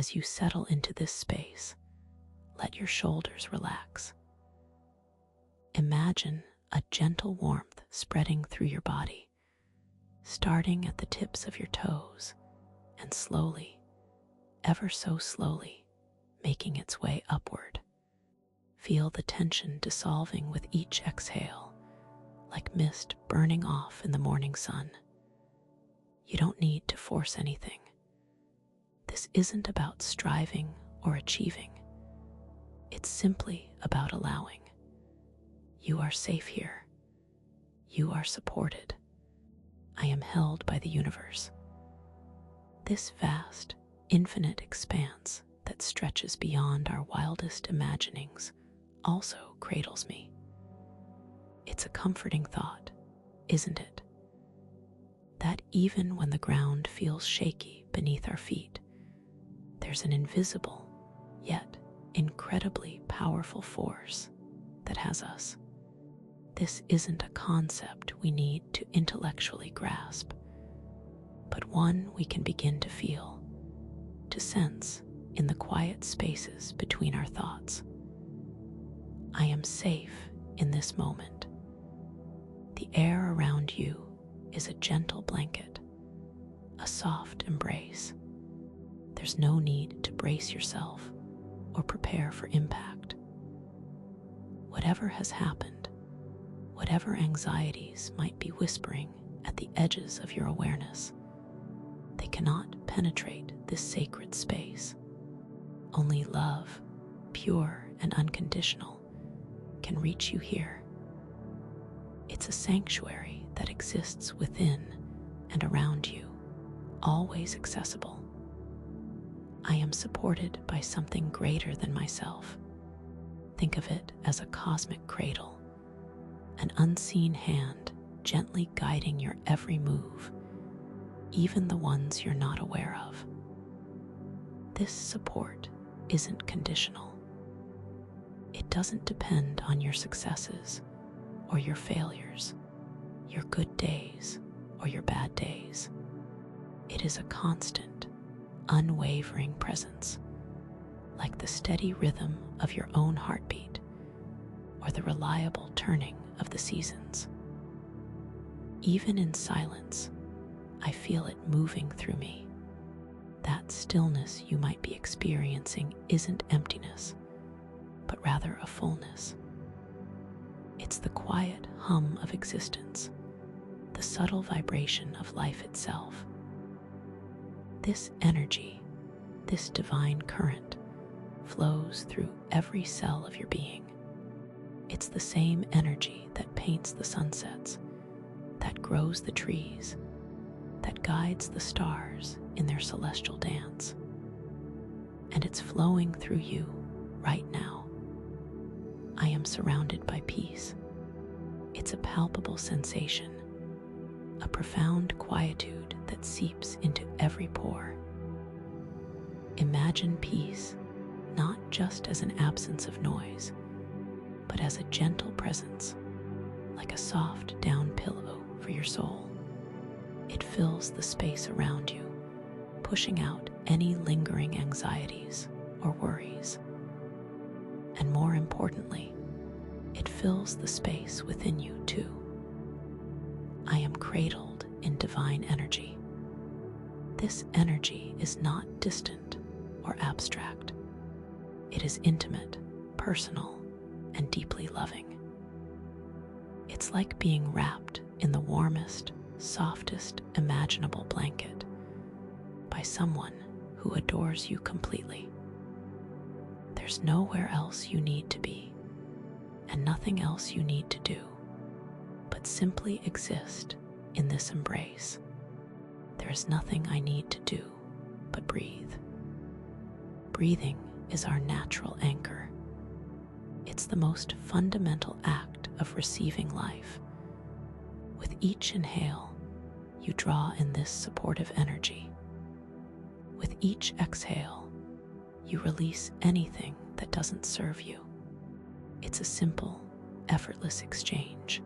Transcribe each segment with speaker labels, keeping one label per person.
Speaker 1: As you settle into this space, let your shoulders relax. Imagine a gentle warmth spreading through your body, starting at the tips of your toes and slowly, ever so slowly, making its way upward. Feel the tension dissolving with each exhale, like mist burning off in the morning sun. You don't need to force anything. This isn't about striving or achieving. It's simply about allowing. You are safe here. You are supported. I am held by the universe. This vast, infinite expanse that stretches beyond our wildest imaginings also cradles me. It's a comforting thought, isn't it? That even when the ground feels shaky beneath our feet, there's an invisible, yet incredibly powerful force that has us. This isn't a concept we need to intellectually grasp, but one we can begin to feel, to sense in the quiet spaces between our thoughts. I am safe in this moment. The air around you is a gentle blanket, a soft embrace. There's no need to brace yourself or prepare for impact. Whatever has happened, whatever anxieties might be whispering at the edges of your awareness, they cannot penetrate this sacred space. Only love, pure and unconditional, can reach you here. It's a sanctuary that exists within and around you, always accessible. I am supported by something greater than myself. Think of it as a cosmic cradle, an unseen hand gently guiding your every move, even the ones you're not aware of. This support isn't conditional. It doesn't depend on your successes or your failures, your good days or your bad days. It is a constant, unwavering presence, like the steady rhythm of your own heartbeat or the reliable turning of the seasons. Even in silence, I feel it moving through me. That stillness you might be experiencing isn't emptiness, but rather a fullness. It's the quiet hum of existence, the subtle vibration of life itself. This energy, this divine current, flows through every cell of your being. It's the same energy that paints the sunsets, that grows the trees, that guides the stars in their celestial dance. And it's flowing through you right now. I am surrounded by peace. It's a palpable sensation, a profound quietude that seeps into every pore. Imagine peace not just as an absence of noise, but as a gentle presence, like a soft down pillow for your soul. It fills the space around you, pushing out any lingering anxieties or worries. And more importantly, it fills the space within you too. I am cradled in divine energy. This energy is not distant or abstract. It is intimate, personal, and deeply loving. It's like being wrapped in the warmest, softest imaginable blanket by someone who adores you completely. There's nowhere else you need to be, and nothing else you need to do, but simply exist in this embrace. There is nothing I need to do but breathe. Breathing is our natural anchor. It's the most fundamental act of receiving life. With each inhale, you draw in this supportive energy. With each exhale, you release anything that doesn't serve you. It's a simple, effortless exchange.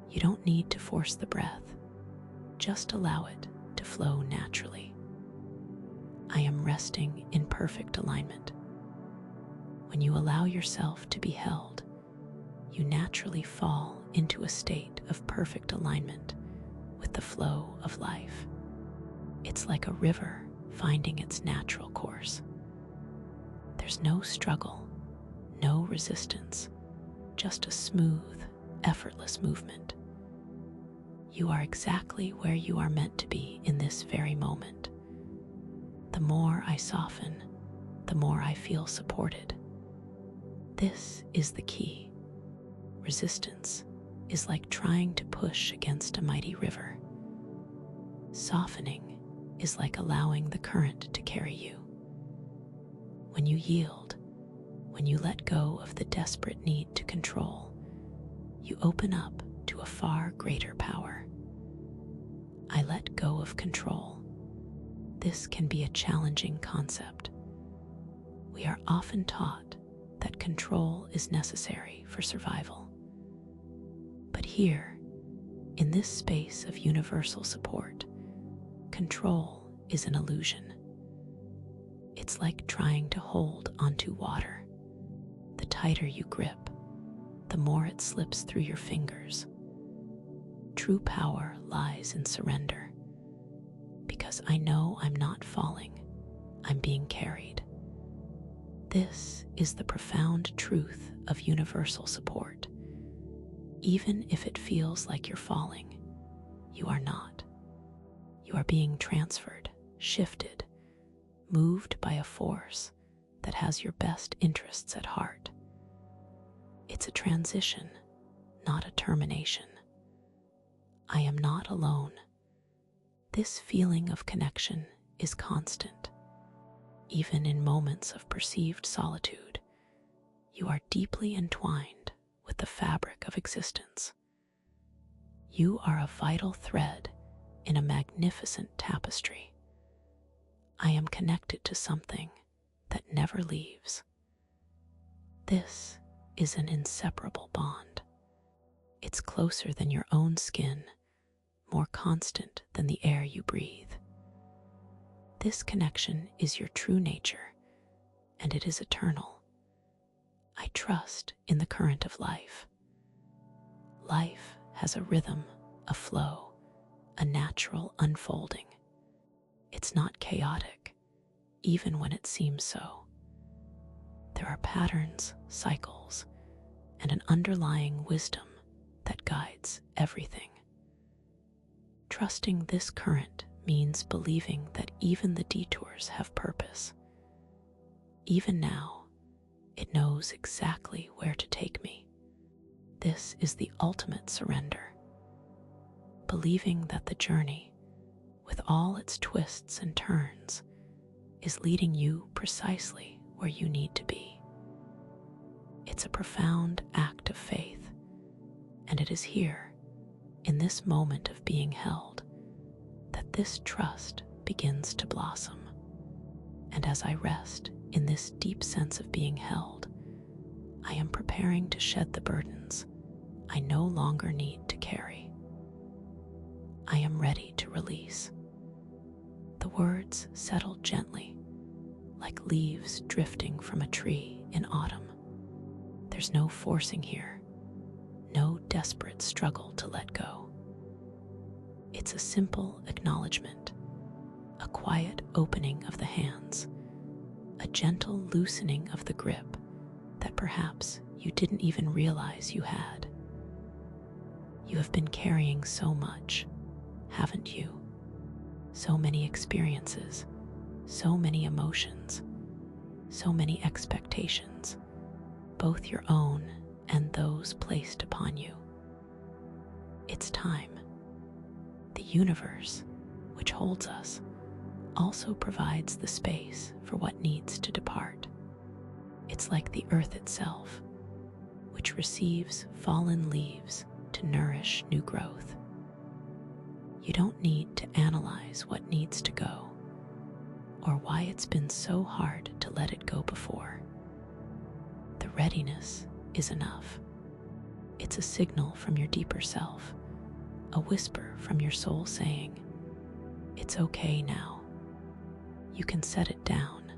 Speaker 1: You don't need to force the breath. Just allow it to flow naturally. I am resting in perfect alignment. When you allow yourself to be held, you naturally fall into a state of perfect alignment with the flow of life. It's like a river finding its natural course. There's no struggle, no resistance, just a smooth, effortless movement. You are exactly where you are meant to be in this very moment. The more I soften, the more I feel supported. This is the key. Resistance is like trying to push against a mighty river. Softening is like allowing the current to carry you. When you yield, when you let go of the desperate need to control, you open up to a far greater power. I let go of control. This can be a challenging concept. We are often taught that control is necessary for survival. But here, in this space of universal support, control is an illusion. It's like trying to hold onto water. The tighter you grip, the more it slips through your fingers. True power lies in surrender. Because I know I'm not falling, I'm being carried. This is the profound truth of universal support. Even if it feels like you're falling, you are not. You are being transferred, shifted, moved by a force that has your best interests at heart. It's a transition, not a termination. I am not alone. This feeling of connection is constant. Even in moments of perceived solitude, you are deeply entwined with the fabric of existence. You are a vital thread in a magnificent tapestry. I am connected to something that never leaves. This is an inseparable bond. It's closer than your own skin, more constant than the air you breathe. This connection is your true nature, and it is eternal. I trust in the current of life. Life has a rhythm, a flow, a natural unfolding. It's not chaotic, even when it seems so. There are patterns, cycles, and an underlying wisdom that guides everything. Trusting this current means believing that even the detours have purpose. Even now, it knows exactly where to take me. This is the ultimate surrender. Believing that the journey, with all its twists and turns, is leading you precisely where you need to be. It's a profound act of faith, and it is here, in this moment of being held, that this trust begins to blossom. And as I rest in this deep sense of being held, I am preparing to shed the burdens I no longer need to carry. I am ready to release. The words settle gently, like leaves drifting from a tree in autumn. There's no forcing here, no desperate struggle to let go. It's a simple acknowledgement, a quiet opening of the hands, a gentle loosening of the grip that perhaps you didn't even realize you had. You have been carrying so much, haven't you? So many experiences, so many emotions, so many expectations, both your own and those placed upon you. It's time. The universe, which holds us, also provides the space for what needs to depart. It's like the earth itself, which receives fallen leaves to nourish new growth. You don't need to analyze what needs to go, or why it's been so hard to let it go before. The readiness is enough. It's a signal from your deeper self, a whisper from your soul saying, "It's okay now." you can set it down.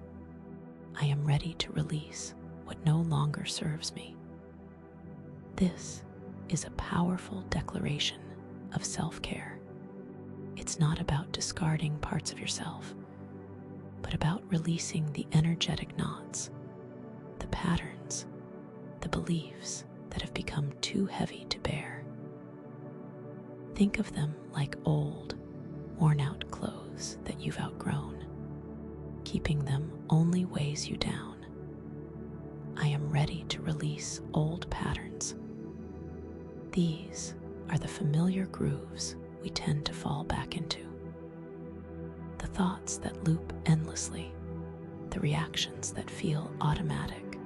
Speaker 1: I am ready to release what no longer serves me. This is a powerful declaration of self-care. It's not about discarding parts of yourself, but about releasing the energetic knots, the patterns, the beliefs that have become too heavy to bear. Think of them like old, worn-out clothes that you've outgrown. Keeping them only weighs you down. I am ready to release old patterns. These are the familiar grooves we tend to fall back into. The thoughts that loop endlessly, the reactions that feel automatic,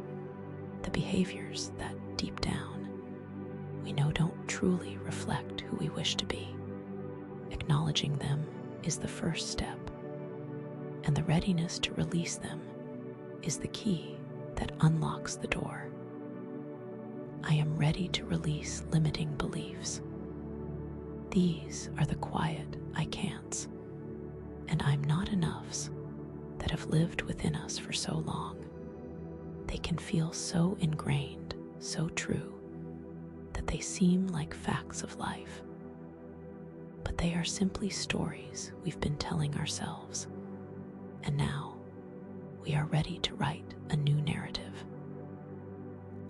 Speaker 1: the behaviors that deep down we know don't truly reflect who we wish to be. Acknowledging them is the first step, and the readiness to release them is the key that unlocks the door. I am ready to release limiting beliefs. These are the quiet I can'ts and I'm not enoughs that have lived within us for so long. They can feel so ingrained, so true, that they seem like facts of life. But they are simply stories we've been telling ourselves, and now we are ready to write a new narrative.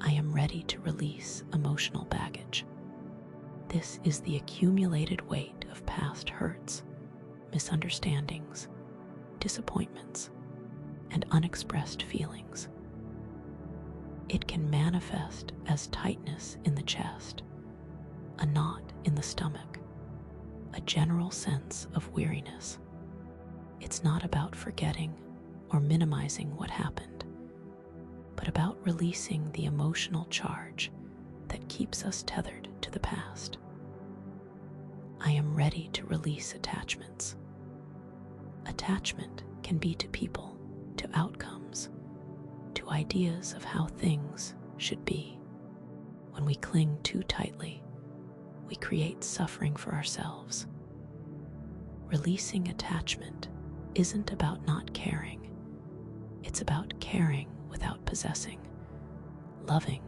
Speaker 1: I am ready to release emotional baggage. This is the accumulated weight of past hurts, misunderstandings, disappointments, and unexpressed feelings. It can manifest as tightness in the chest, a knot in the stomach, a general sense of weariness. It's not about forgetting or minimizing what happened, but about releasing the emotional charge that keeps us tethered to the past. I am ready to release attachments. Attachment can be to people, to outcomes, to ideas of how things should be. When we cling too tightly, we create suffering for ourselves. Releasing attachment isn't about not caring. It's about caring without possessing, loving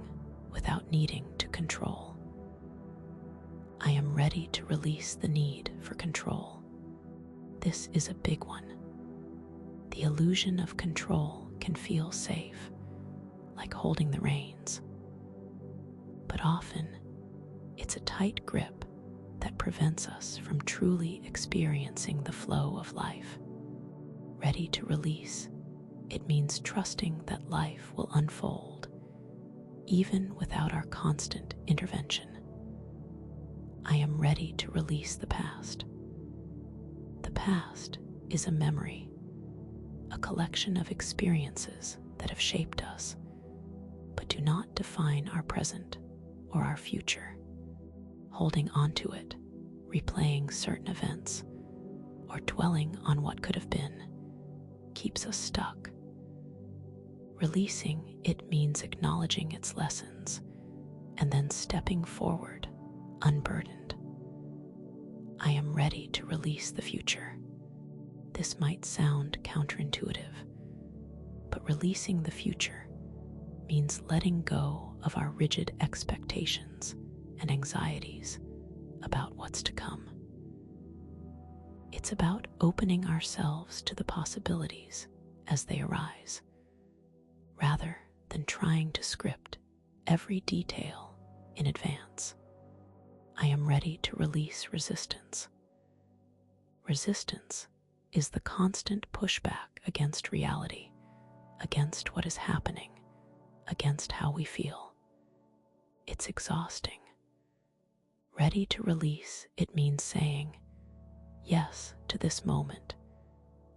Speaker 1: without needing to control. I am ready to release the need for control. This is a big one. The illusion of control can feel safe, like holding the reins. But often, it's a tight grip that prevents us from truly experiencing the flow of life. Ready to release, it means trusting that life will unfold, even without our constant intervention. I am ready to release the past. The past is a memory, a collection of experiences that have shaped us, but do not define our present or our future. Holding on to it, replaying certain events, or dwelling on what could have been, keeps us stuck. Releasing it means acknowledging its lessons and then stepping forward, unburdened. I am ready to release the future. This might sound counterintuitive, but releasing the future means letting go of our rigid expectations and anxieties about what's to come. It's about opening ourselves to the possibilities as they arise, rather than trying to script every detail in advance. I am ready to release resistance. Resistance is the constant pushback against reality, against what is happening, against how we feel. It's exhausting. Ready to release, it means saying yes to this moment,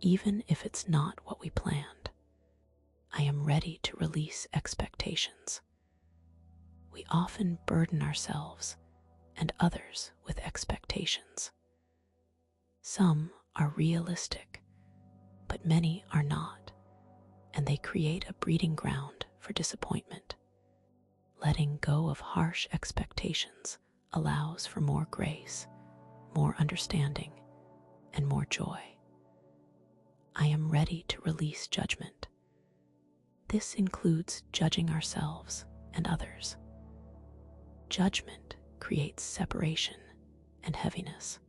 Speaker 1: even if it's not what we planned. I am ready to release expectations. We often burden ourselves and others with expectations. Some are realistic, but many are not, and they create a breeding ground for disappointment. Letting go of harsh expectations allows for more grace, more understanding, and more joy. I am ready to release judgment. This includes judging ourselves and others. Judgment creates separation and heaviness.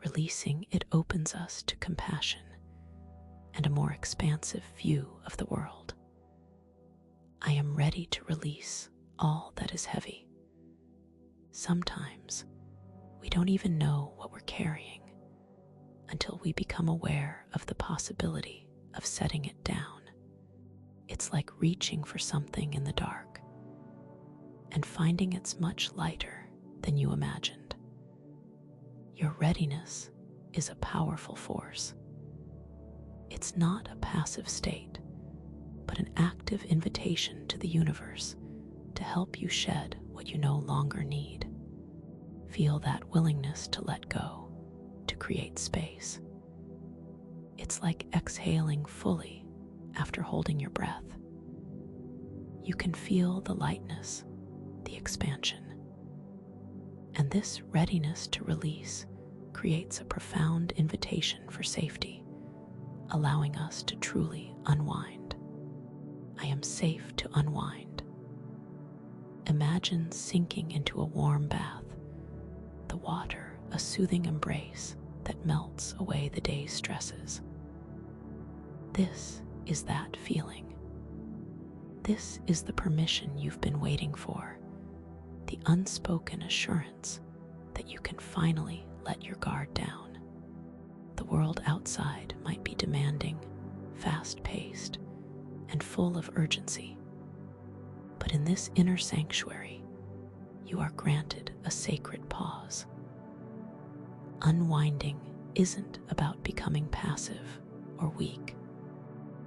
Speaker 1: Releasing it opens us to compassion and a more expansive view of the world. I am ready to release all that is heavy. Sometimes we don't even know what we're carrying until we become aware of the possibility of setting it down. It's like reaching for something in the dark and finding it's much lighter than you imagined. Your readiness is a powerful force. It's not a passive state, but an active invitation to the universe to help you shed what you no longer need. Feel that willingness to let go, to create space. It's like exhaling fully after holding your breath. You can feel the lightness, the expansion. And this readiness to release creates a profound invitation for safety, allowing us to truly unwind. I am safe to unwind. Imagine sinking into a warm bath, the water a soothing embrace that melts away the day's stresses. This is that feeling. This is the permission you've been waiting for, the unspoken assurance that you can finally let your guard down. The world outside might be demanding, fast-paced, and full of urgency. But in this inner sanctuary, you are granted a sacred pause. Unwinding isn't about becoming passive or weak.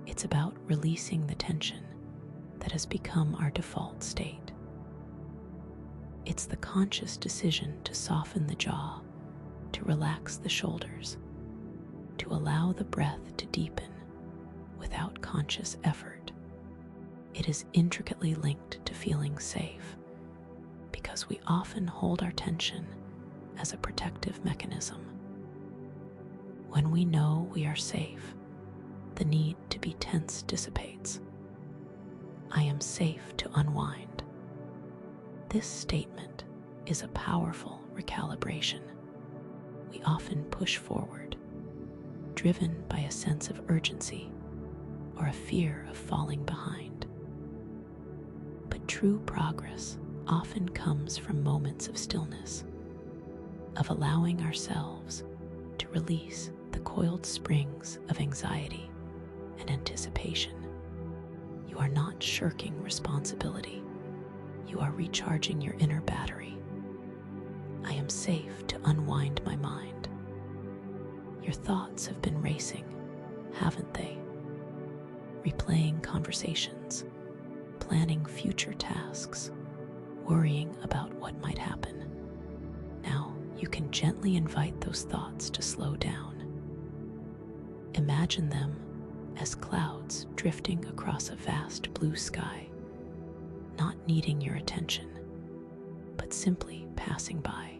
Speaker 1: It's about releasing the tension that has become our default state. It's the conscious decision to soften the jaw, to relax the shoulders, to allow the breath to deepen without conscious effort. It is intricately linked to feeling safe, because we often hold our tension as a protective mechanism. When we know we are safe, the need to be tense dissipates. I am safe to unwind. This statement is a powerful recalibration. We often push forward, driven by a sense of urgency or a fear of falling behind. But true progress often comes from moments of stillness, of allowing ourselves to release the coiled springs of anxiety and anticipation. You are not shirking responsibility. You are recharging your inner battery. I am safe to unwind my mind. Your thoughts have been racing, haven't they? Replaying conversations, planning future tasks, worrying about what might happen. Now you can gently invite those thoughts to slow down. Imagine them as clouds drifting across a vast blue sky, not needing your attention, but simply passing by.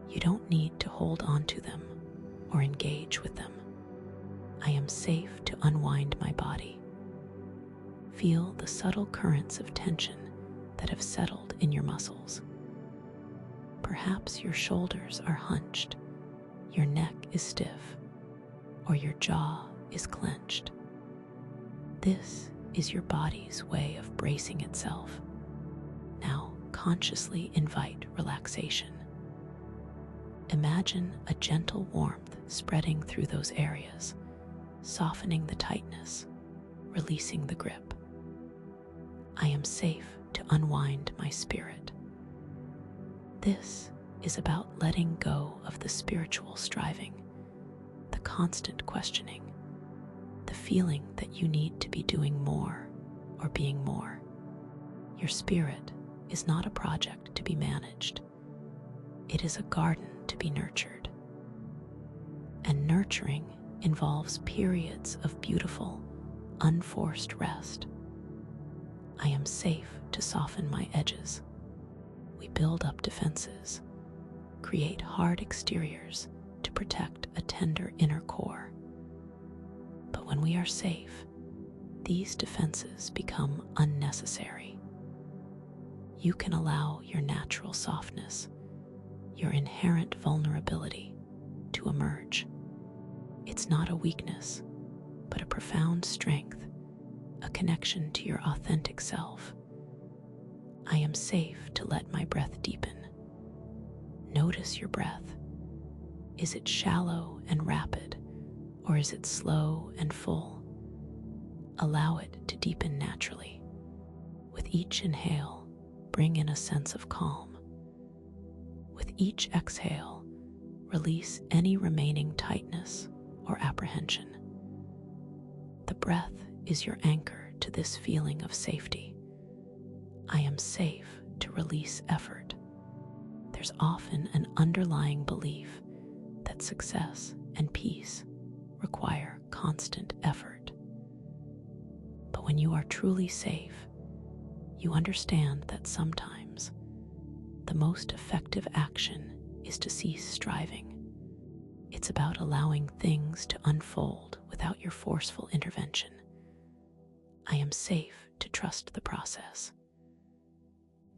Speaker 1: You don't need to hold on to them or engage with them. I am safe to unwind my body. Feel the subtle currents of tension that have settled in your muscles. Perhaps your shoulders are hunched, your neck is stiff, or your jaw is clenched. This is your body's way of bracing itself. Now consciously invite relaxation. Imagine a gentle warmth spreading through those areas, softening the tightness, releasing the grip. I am safe to unwind my spirit. This is about letting go of the spiritual striving, the constant questioning, the feeling that you need to be doing more or being more. Your spirit is not a project to be managed. It is a garden to be nurtured. And nurturing involves periods of beautiful, unforced rest. I am safe to soften my edges. We build up defenses, create hard exteriors to protect a tender inner core. But when we are safe, these defenses become unnecessary. You can allow your natural softness, your inherent vulnerability, to emerge. It's not a weakness, but a profound strength, a connection to your authentic self. I am safe to let my breath deepen. Notice your breath. Is it shallow and rapid, or is it slow and full? Allow it to deepen naturally. With each inhale, bring in a sense of calm. With each exhale, release any remaining tightness or apprehension. The breath is your anchor to this feeling of safety. I am safe to release effort. There's often an underlying belief that success and peace require constant effort. But when you are truly safe, you understand that sometimes the most effective action is to cease striving. It's about allowing things to unfold without your forceful intervention. I am safe to trust the process.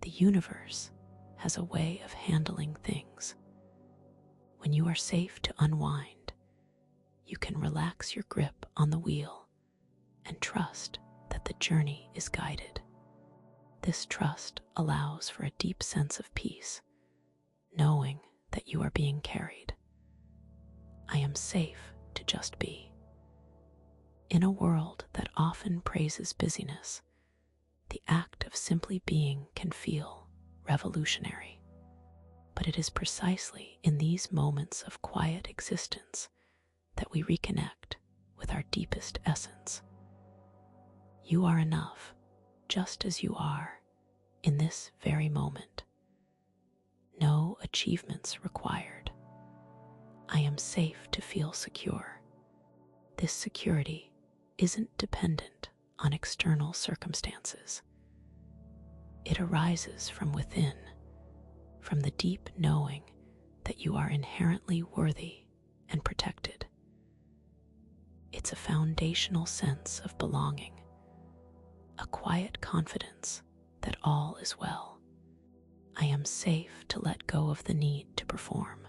Speaker 1: The universe has a way of handling things. When you are safe to unwind, you can relax your grip on the wheel and trust that the journey is guided. This trust allows for a deep sense of peace, knowing that you are being carried. I am safe to just be. In a world that often praises busyness, the act of simply being can feel revolutionary. But it is precisely in these moments of quiet existence that we reconnect with our deepest essence. You are enough, just as you are, in this very moment. No achievements required. I am safe to feel secure. This security isn't dependent on external circumstances. It arises from within, from the deep knowing that you are inherently worthy and protected. It's a foundational sense of belonging, a quiet confidence that all is well. I am safe to let go of the need to perform.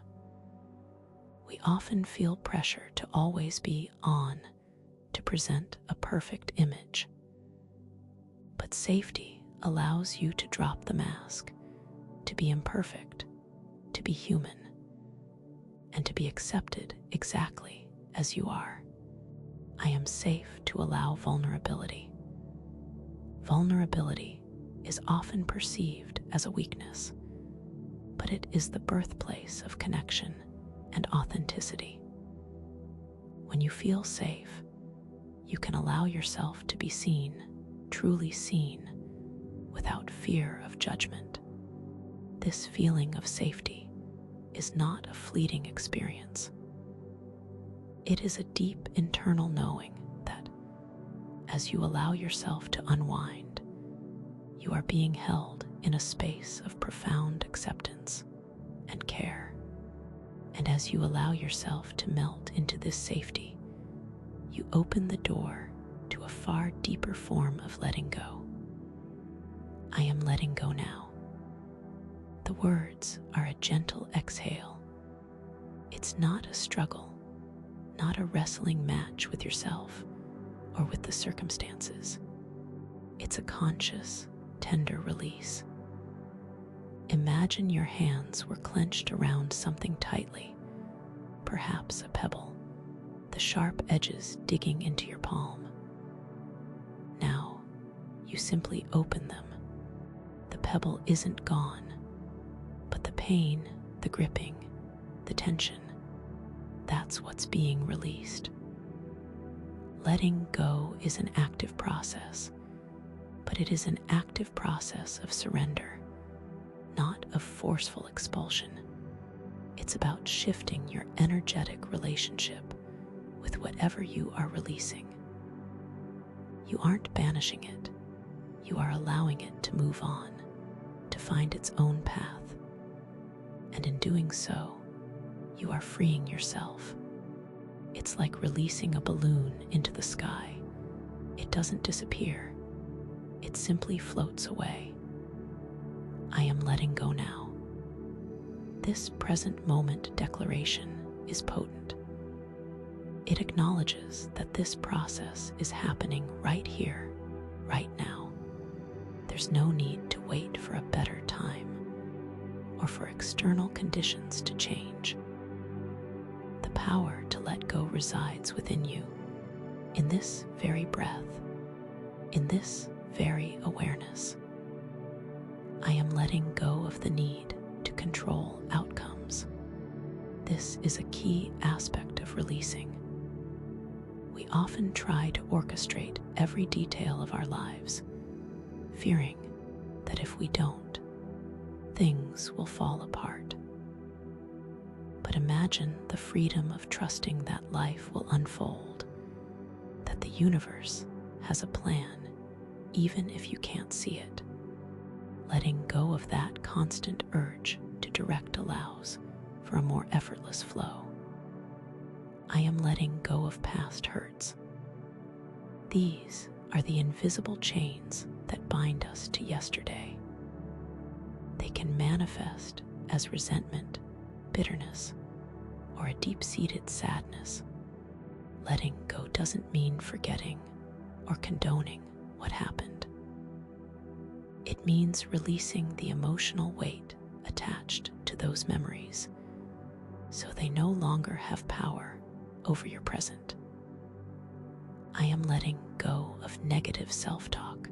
Speaker 1: We often feel pressure to always be on, to present a perfect image. But safety allows you to drop the mask, to be imperfect, to be human, and to be accepted exactly as you are. I am safe to allow vulnerability. Vulnerability is often perceived as a weakness, but it is the birthplace of connection and authenticity. When you feel safe, you can allow yourself to be seen, truly seen, without fear of judgment. This feeling of safety is not a fleeting experience. It is a deep internal knowing that, as you allow yourself to unwind, you are being held in a space of profound acceptance and care. And as you allow yourself to melt into this safety, you open the door to a far deeper form of letting go. I am letting go now. The words are a gentle exhale. It's not a struggle, not a wrestling match with yourself or with the circumstances. It's a conscious, tender release. Imagine your hands were clenched around something tightly, perhaps a pebble, the sharp edges digging into your palm. Now, you simply open them. The pebble isn't gone, but the pain, the gripping, the tension, that's what's being released. Letting go is an active process, but it is an active process of surrender, not of forceful expulsion. It's about shifting your energetic relationship with whatever you are releasing. You aren't banishing it. You are allowing it to move on, to find its own path. And in doing so, you are freeing yourself. It's like releasing a balloon into the sky. It doesn't disappear, it simply floats away. I am letting go now. This present moment declaration is potent. It acknowledges that this process is happening right here, right now. There's no need to wait for a better time or for external conditions to change. The power to let go resides within you, in this very breath, in this very awareness. I am letting go of the need to control outcomes. This is a key aspect of releasing. We often try to orchestrate every detail of our lives, fearing that if we don't, things will fall apart. But imagine the freedom of trusting that life will unfold, that the universe has a plan, even if you can't see it. Letting go of that constant urge to direct allows for a more effortless flow. I am letting go of past hurts. These are the invisible chains that bind us to yesterday. They can manifest as resentment, bitterness, or a deep-seated sadness. Letting go doesn't mean forgetting or condoning what happened. It means releasing the emotional weight attached to those memories, so they no longer have power over your present. I am letting go of negative self-talk.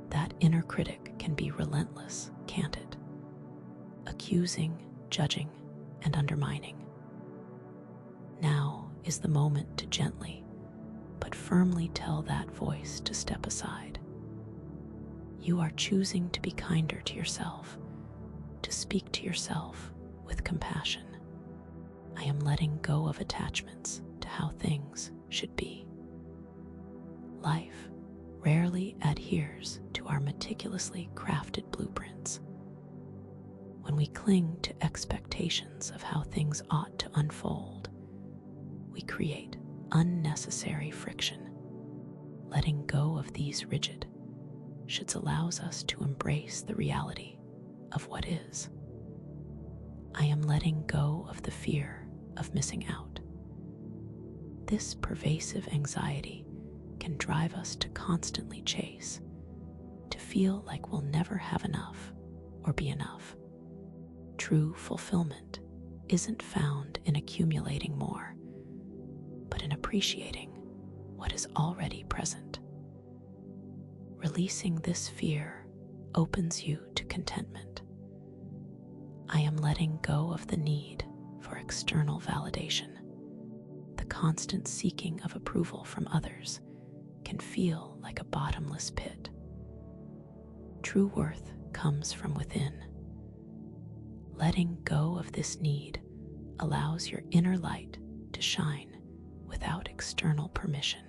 Speaker 1: That inner critic can be relentless, can't it? Accusing, judging, and undermining. Now is the moment to gently, but firmly tell that voice to step aside. You are choosing to be kinder to yourself, to speak to yourself with compassion. I am letting go of attachments to how things should be. Life rarely adheres to our meticulously crafted blueprints. When we cling to expectations of how things ought to unfold, we create unnecessary friction. Letting go of these rigid shoulds allows us to embrace the reality of what is. I am letting go of the fear of missing out. This pervasive anxiety can drive us to constantly chase, to feel like we'll never have enough or be enough. True fulfillment isn't found in accumulating more, but in appreciating what is already present. Releasing this fear opens you to contentment. I am letting go of the need for external validation. The constant seeking of approval from others can feel like a bottomless pit. True worth comes from within. Letting go of this need allows your inner light to shine without external permission.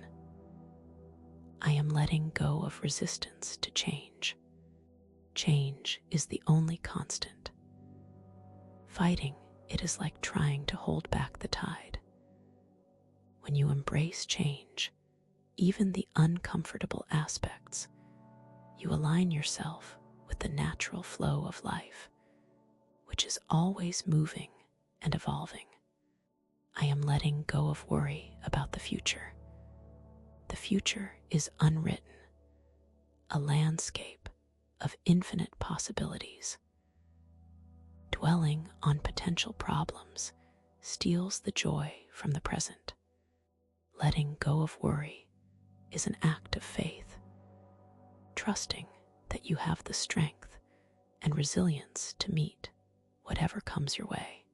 Speaker 1: I am letting go of resistance to change. Change is the only constant. Fighting it is like trying to hold back the tide. When you embrace change, even the uncomfortable aspects, you align yourself with the natural flow of life, which is always moving and evolving. I am letting go of worry about the future. The future is unwritten, a landscape of infinite possibilities. Dwelling on potential problems steals the joy from the present. Letting go of worry is an act of faith, trusting that you have the strength and resilience to meet whatever comes your way.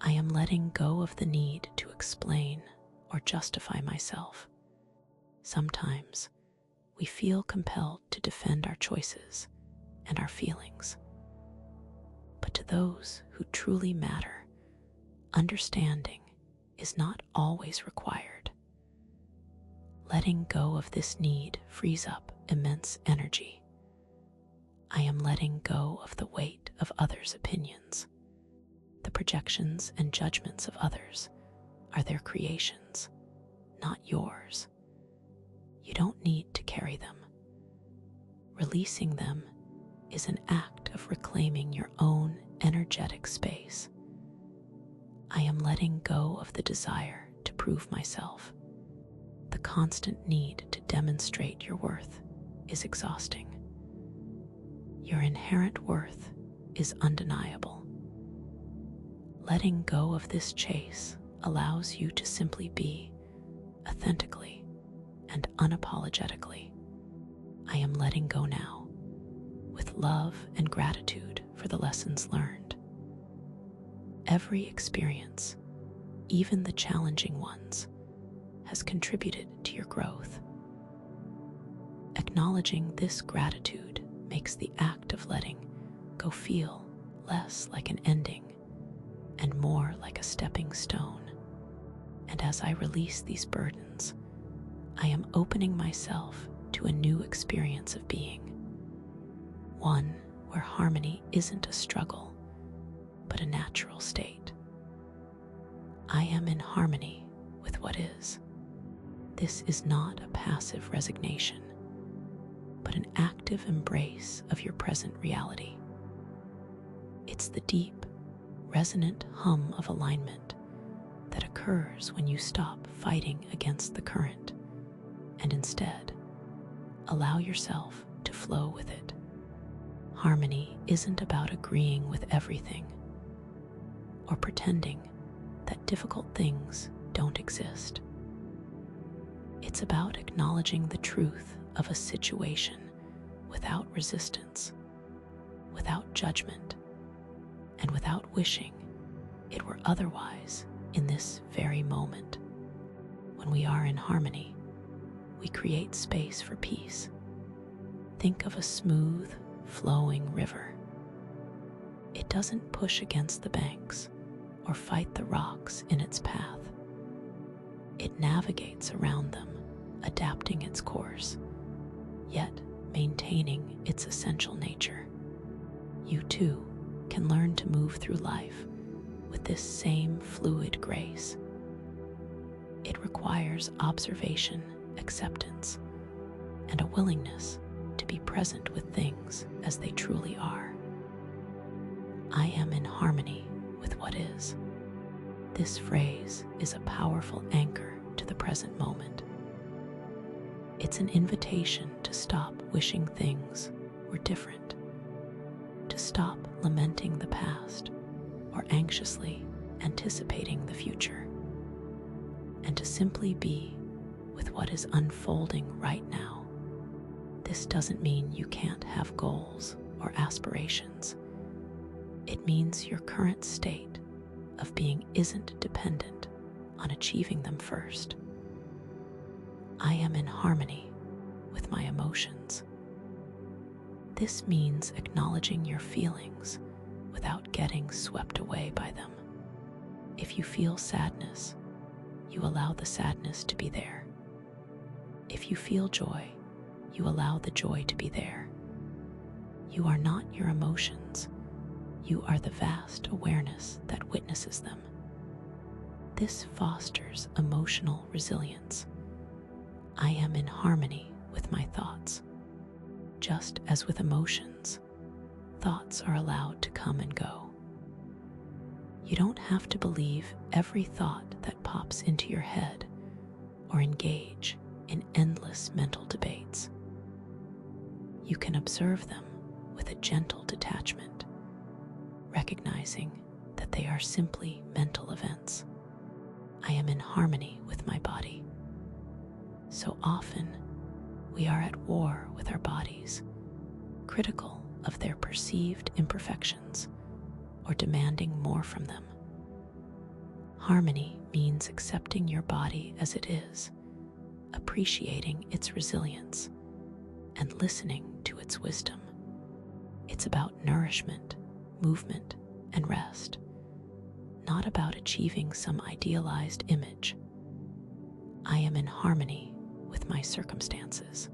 Speaker 1: I am letting go of the need to explain or justify myself. Sometimes we feel compelled to defend our choices and our feelings. But to those who truly matter, understanding is not always required. Letting go of this need frees up immense energy. I am letting go of the weight of others' opinions. The projections and judgments of others are their creations, not yours. You don't need to carry them. Releasing them is an act of reclaiming your own energetic space. I am letting go of the desire to prove myself. The constant need to demonstrate your worth is exhausting. Your inherent worth is undeniable. Letting go of this chase allows you to simply be authentically and unapologetically. I am letting go now, with love and gratitude for the lessons learned. Every experience, even the challenging ones, has contributed to your growth. Acknowledging this gratitude makes the act of letting go feel less like an ending and more like a stepping stone. And as I release these burdens, I am opening myself to a new experience of being, one where harmony isn't a struggle, but a natural state. I am in harmony with what is. This is not a passive resignation, but an active embrace of your present reality. It's the deep, resonant hum of alignment that occurs when you stop fighting against the current and instead allow yourself to flow with it. Harmony isn't about agreeing with everything or pretending that difficult things don't exist. It's about acknowledging the truth of a situation without resistance, without judgment, and without wishing it were otherwise in this very moment. When we are in harmony, we create space for peace. Think of a smooth, flowing river. It doesn't push against the banks or fight the rocks in its path. It navigates around them, adapting its course, yet maintaining its essential nature. You too can learn to move through life with this same fluid grace. It requires observation, acceptance, and a willingness to be present with things as they truly are. I am in harmony with what is. This phrase is a powerful anchor to the present moment. It's an invitation to stop wishing things were different, to stop lamenting the past or anxiously anticipating the future, and to simply be with what is unfolding right now. This doesn't mean you can't have goals or aspirations. It means your current state of being isn't dependent on achieving them first. I am in harmony with my emotions. This means acknowledging your feelings without getting swept away by them. If you feel sadness, you allow the sadness to be there. If you feel joy, you allow the joy to be there. You are not your emotions. You are the vast awareness that witnesses them. This fosters emotional resilience. I am in harmony with my thoughts. Just as with emotions, thoughts are allowed to come and go. You don't have to believe every thought that pops into your head or engage in endless mental debates. You can observe them with a gentle detachment, recognizing that they are simply mental events. I am in harmony with my body. So often, we are at war with our bodies, critical of their perceived imperfections or demanding more from them. Harmony means accepting your body as it is, appreciating its resilience, and listening to its wisdom. It's about nourishment, movement, and rest, not about achieving some idealized image. I am in harmony with my circumstances.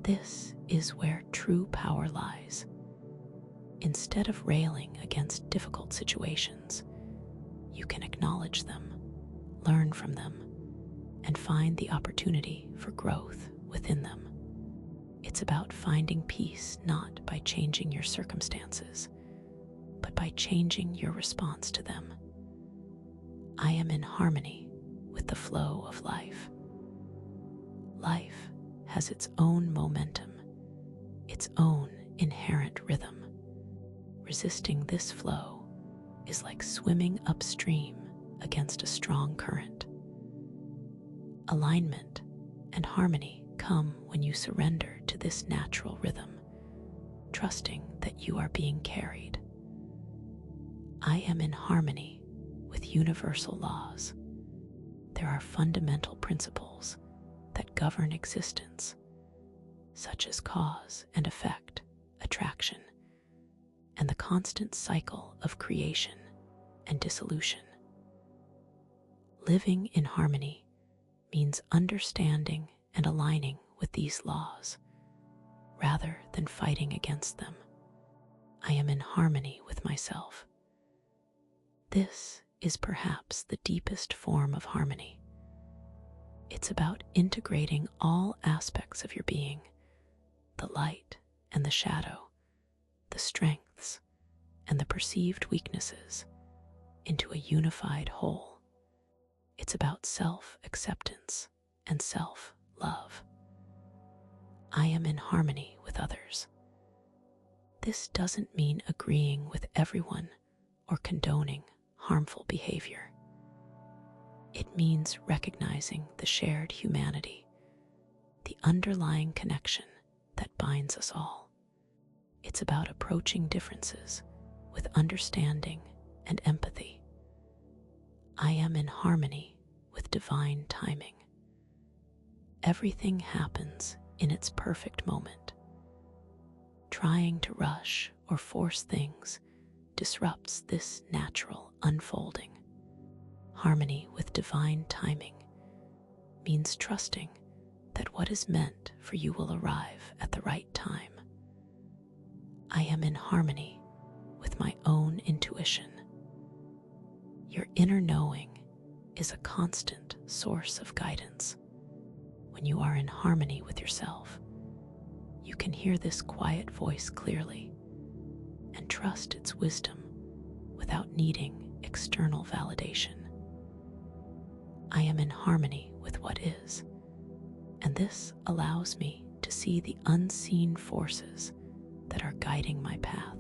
Speaker 1: This is where true power lies. Instead of railing against difficult situations, you can acknowledge them, learn from them, and find the opportunity for growth within them. It's about finding peace not by changing your circumstances, but by changing your response to them. I am in harmony with the flow of life. Life has its own momentum, its own inherent rhythm. Resisting this flow is like swimming upstream against a strong current. Alignment and harmony come when you surrender to this natural rhythm, trusting that you are being carried. I am in harmony with universal laws. There are fundamental principles that govern existence, such as cause and effect, attraction, and the constant cycle of creation and dissolution. Living in harmony means understanding and aligning with these laws, rather than fighting against them. I am in harmony with myself. This is perhaps the deepest form of harmony. It's about integrating all aspects of your being, the light and the shadow, the strengths and the perceived weaknesses, into a unified whole. It's about self-acceptance and self-love. I am in harmony with others. This doesn't mean agreeing with everyone or condoning harmful behavior. It means recognizing the shared humanity, the underlying connection that binds us all. It's about approaching differences with understanding and empathy. I am in harmony with divine timing. Everything happens in its perfect moment. Trying to rush or force things disrupts this natural unfolding. Harmony with divine timing means trusting that what is meant for you will arrive at the right time. I am in harmony with my own intuition. Your inner knowing is a constant source of guidance. When you are in harmony with yourself, you can hear this quiet voice clearly and trust its wisdom without needing external validation. I am in harmony with what is, and this allows me to see the unseen forces that are guiding my path.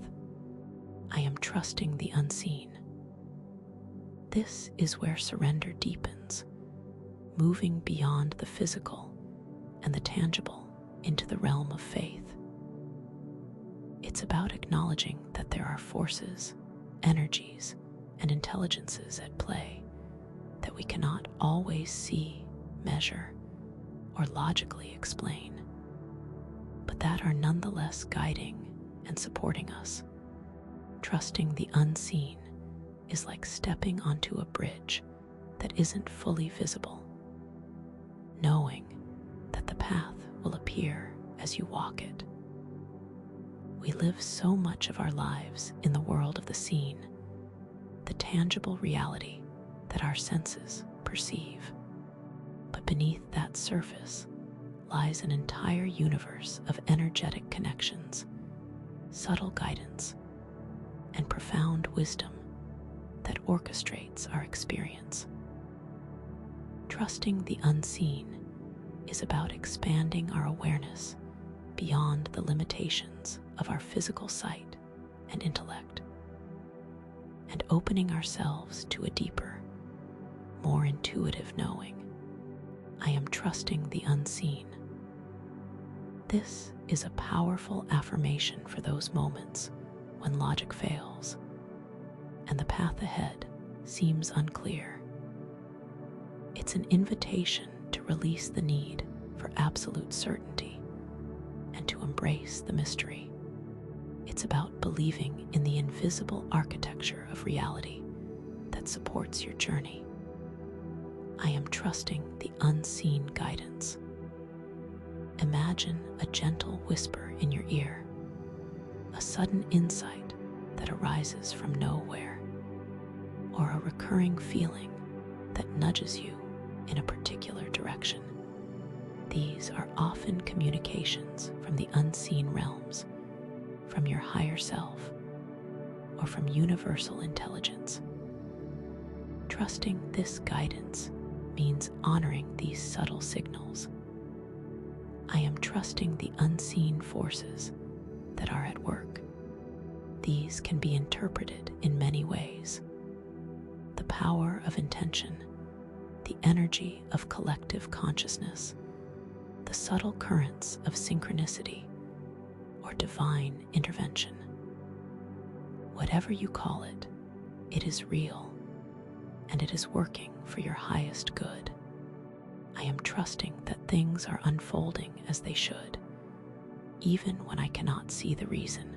Speaker 1: I am trusting the unseen. This is where surrender deepens, moving beyond the physical and the tangible into the realm of faith. It's about acknowledging that there are forces, energies, and intelligences at play that we cannot always see, measure, or logically explain, but that are nonetheless guiding and supporting us. Trusting the unseen is like stepping onto a bridge that isn't fully visible, knowing that the path will appear as you walk it. We live so much of our lives in the world of the seen, the tangible reality that our senses perceive. But beneath that surface lies an entire universe of energetic connections, subtle guidance, and profound wisdom that orchestrates our experience. Trusting the unseen is about expanding our awareness beyond the limitations of our physical sight and intellect, and opening ourselves to a deeper, more intuitive knowing. I am trusting the unseen. This is a powerful affirmation for those moments when logic fails and the path ahead seems unclear. It's an invitation to release the need for absolute certainty and to embrace the mystery. It's about believing in the invisible architecture of reality that supports your journey. I am trusting the unseen guidance. Imagine a gentle whisper in your ear, a sudden insight that arises from nowhere, or a recurring feeling that nudges you in a particular direction. These are often communications from the unseen realms, from your higher self, or from universal intelligence. Trusting this guidance means honoring these subtle signals. I am trusting the unseen forces that are at work. These can be interpreted in many ways. The power of intention, the energy of collective consciousness, the subtle currents of synchronicity or divine intervention. Whatever you call it, it is real, and it is working for your highest good. I am trusting that things are unfolding as they should, even when I cannot see the reason.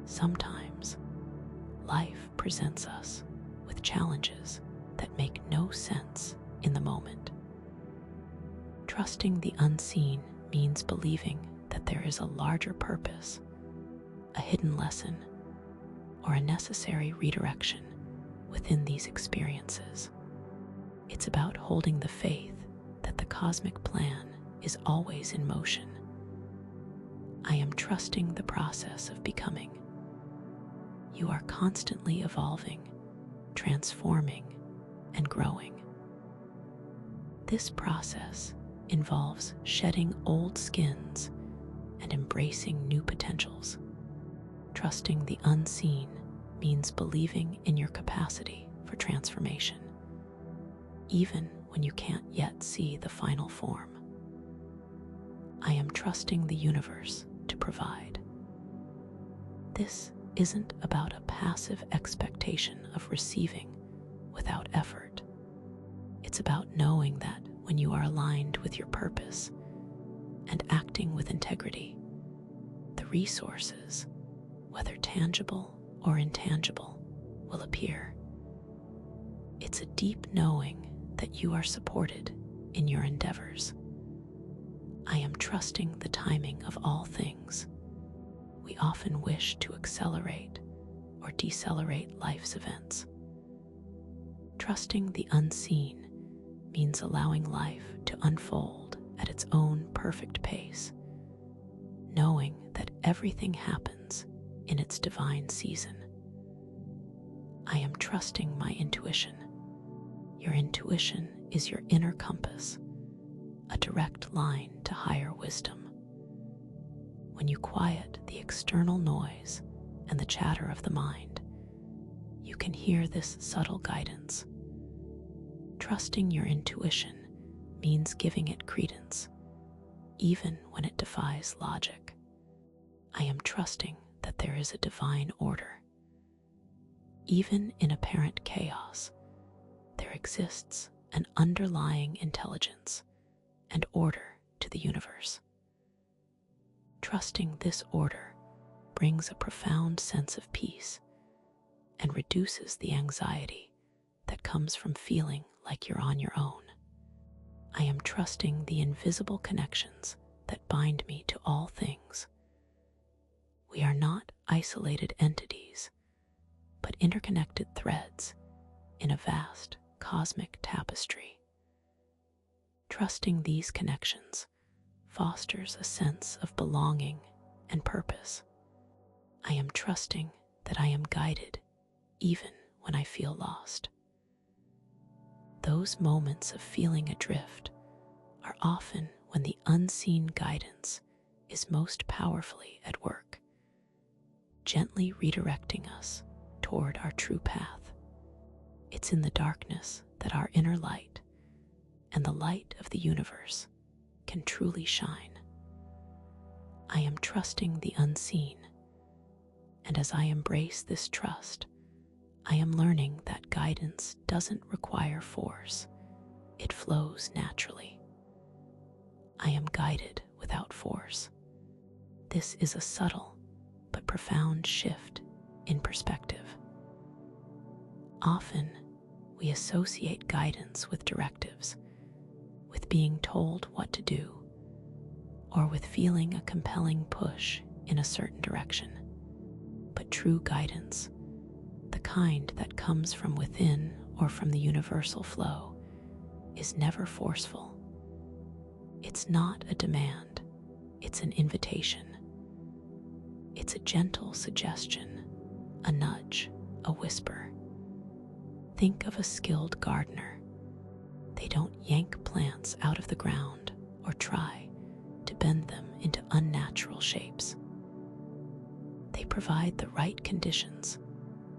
Speaker 1: Sometimes, life presents us with challenges that make no sense in the moment. Trusting the unseen means believing that there is a larger purpose, a hidden lesson, or a necessary redirection within these experiences. It's about holding the faith that the cosmic plan is always in motion. I am trusting the process of becoming. You are constantly evolving, transforming, and growing. This process involves shedding old skins and embracing new potentials. Trusting the unseen means believing in your capacity for transformation, even when you can't yet see the final form. I am trusting the universe to provide. This isn't about a passive expectation of receiving without effort. It's about knowing that when you are aligned with your purpose and acting with integrity, the resources, whether tangible or intangible, will appear. It's a deep knowing that you are supported in your endeavors. I am trusting the timing of all things. We often wish to accelerate or decelerate life's events. Trusting the unseen means allowing life to unfold at its own perfect pace, knowing that everything happens in its divine season. I am trusting my intuition. Your intuition is your inner compass, a direct line to higher wisdom. When you quiet the external noise and the chatter of the mind, you can hear this subtle guidance. Trusting your intuition means giving it credence, even when it defies logic. I am trusting that there is a divine order. Even in apparent chaos, there exists an underlying intelligence and order to the universe. Trusting this order brings a profound sense of peace and reduces the anxiety that comes from feeling like you're on your own. I am trusting the invisible connections that bind me to all things. We are not isolated entities, but interconnected threads in a vast cosmic tapestry. Trusting these connections fosters a sense of belonging and purpose. I am trusting that I am guided even when I feel lost. Those moments of feeling adrift are often when the unseen guidance is most powerfully at work, gently redirecting us toward our true path. It's in the darkness that our inner light and the light of the universe can truly shine. I am trusting the unseen, and as I embrace this trust, I am learning that guidance doesn't require force. It flows naturally. I am guided without force. This is a subtle but profound shift in perspective. Often, we associate guidance with directives, with being told what to do, or with feeling a compelling push in a certain direction. But true guidance, the kind that comes from within or from the universal flow is never forceful. It's not a demand, it's an invitation. It's a gentle suggestion, a nudge, a whisper. Think of a skilled gardener. They don't yank plants out of the ground or try to bend them into unnatural shapes. They provide the right conditions: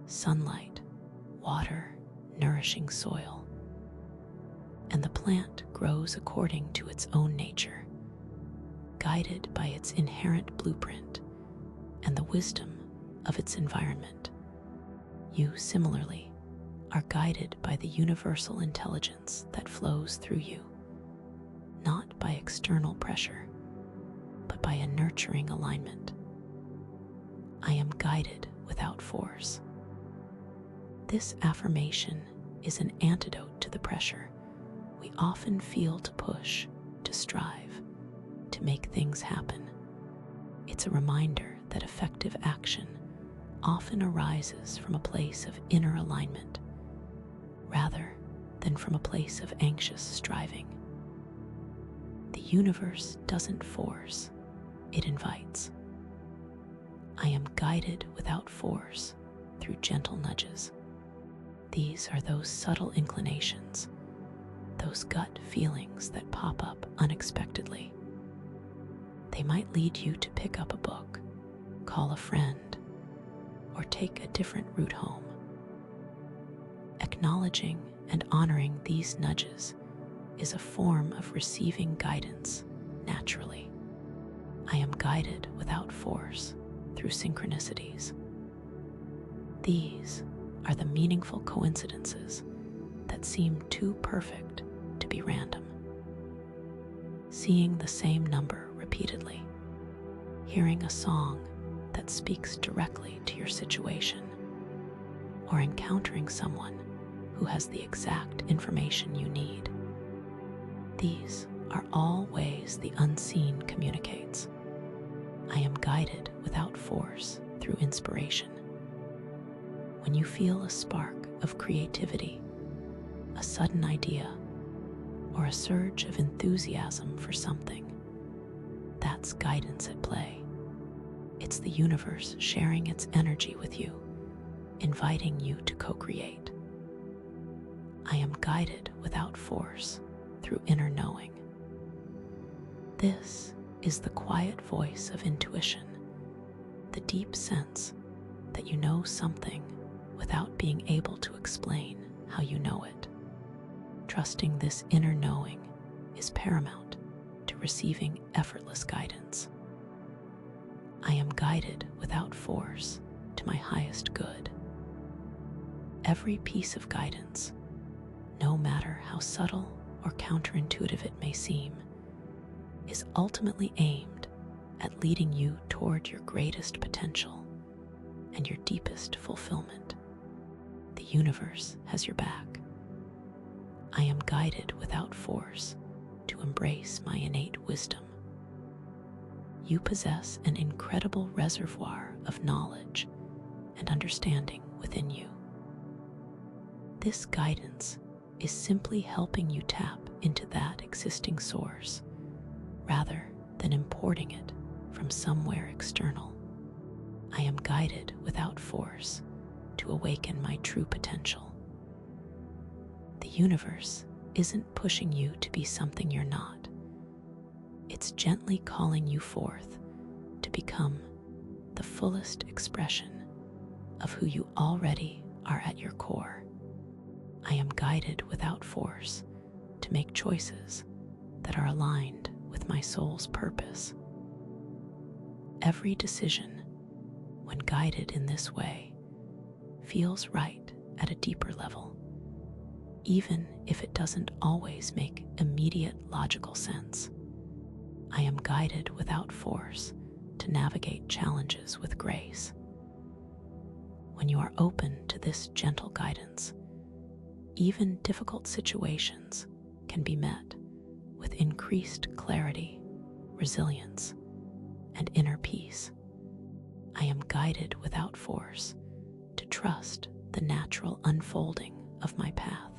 Speaker 1: sunlight, water, nourishing soil. And the plant grows according to its own nature, guided by its inherent blueprint and the wisdom of its environment. You, similarly, are guided by the universal intelligence that flows through you, not by external pressure, but by a nurturing alignment. I am guided without force. This affirmation is an antidote to the pressure we often feel to push, to strive, to make things happen. It's a reminder that effective action often arises from a place of inner alignment, rather than from a place of anxious striving. The universe doesn't force, it invites. I am guided without force through gentle nudges. These are those subtle inclinations, those gut feelings that pop up unexpectedly. They might lead you to pick up a book, call a friend, or take a different route home. Acknowledging and honoring these nudges is a form of receiving guidance naturally. I am guided without force through synchronicities. These are the meaningful coincidences that seem too perfect to be random. Seeing the same number repeatedly, hearing a song that speaks directly to your situation, or encountering someone who has the exact information you need. These are all ways the unseen communicates. I am guided without force through inspiration. When you feel a spark of creativity, a sudden idea, or a surge of enthusiasm for something, that's guidance at play. It's the universe sharing its energy with you, inviting you to co-create. I am guided without force through inner knowing. This is the quiet voice of intuition, the deep sense that you know something without being able to explain how you know it. Trusting this inner knowing is paramount to receiving effortless guidance. I am guided without force to my highest good. Every piece of guidance, no matter how subtle or counterintuitive it may seem, is ultimately aimed at leading you toward your greatest potential and your deepest fulfillment. The universe has your back. I am guided without force to embrace my innate wisdom. You possess an incredible reservoir of knowledge and understanding within you. This guidance is simply helping you tap into that existing source rather than importing it from somewhere external. I am guided without force to awaken my true potential. The universe isn't pushing you to be something you're not. It's gently calling you forth to become the fullest expression of who you already are at your core. I am guided without force to make choices that are aligned with my soul's purpose. Every decision, when guided in this way, feels right at a deeper level, even if it doesn't always make immediate logical sense. I am guided without force to navigate challenges with grace. When you are open to this gentle guidance, even difficult situations can be met with increased clarity, resilience, and inner peace. I am guided without force to trust the natural unfolding of my path.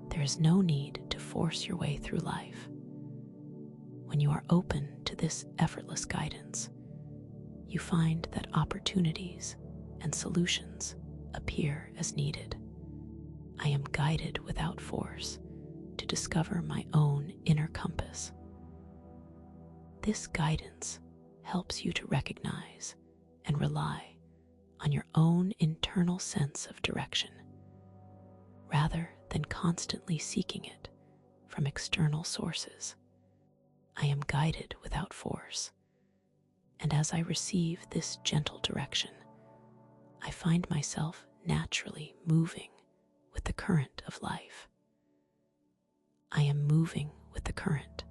Speaker 1: There is no need to force your way through life. When you are open to this effortless guidance, you find that opportunities and solutions appear as needed. I am guided without force to discover my own inner compass. This guidance helps you to recognize and rely on your own internal sense of direction, rather than constantly seeking it from external sources. I am guided without force, and as I receive this gentle direction, I find myself naturally moving with the current of life. I am moving with the current.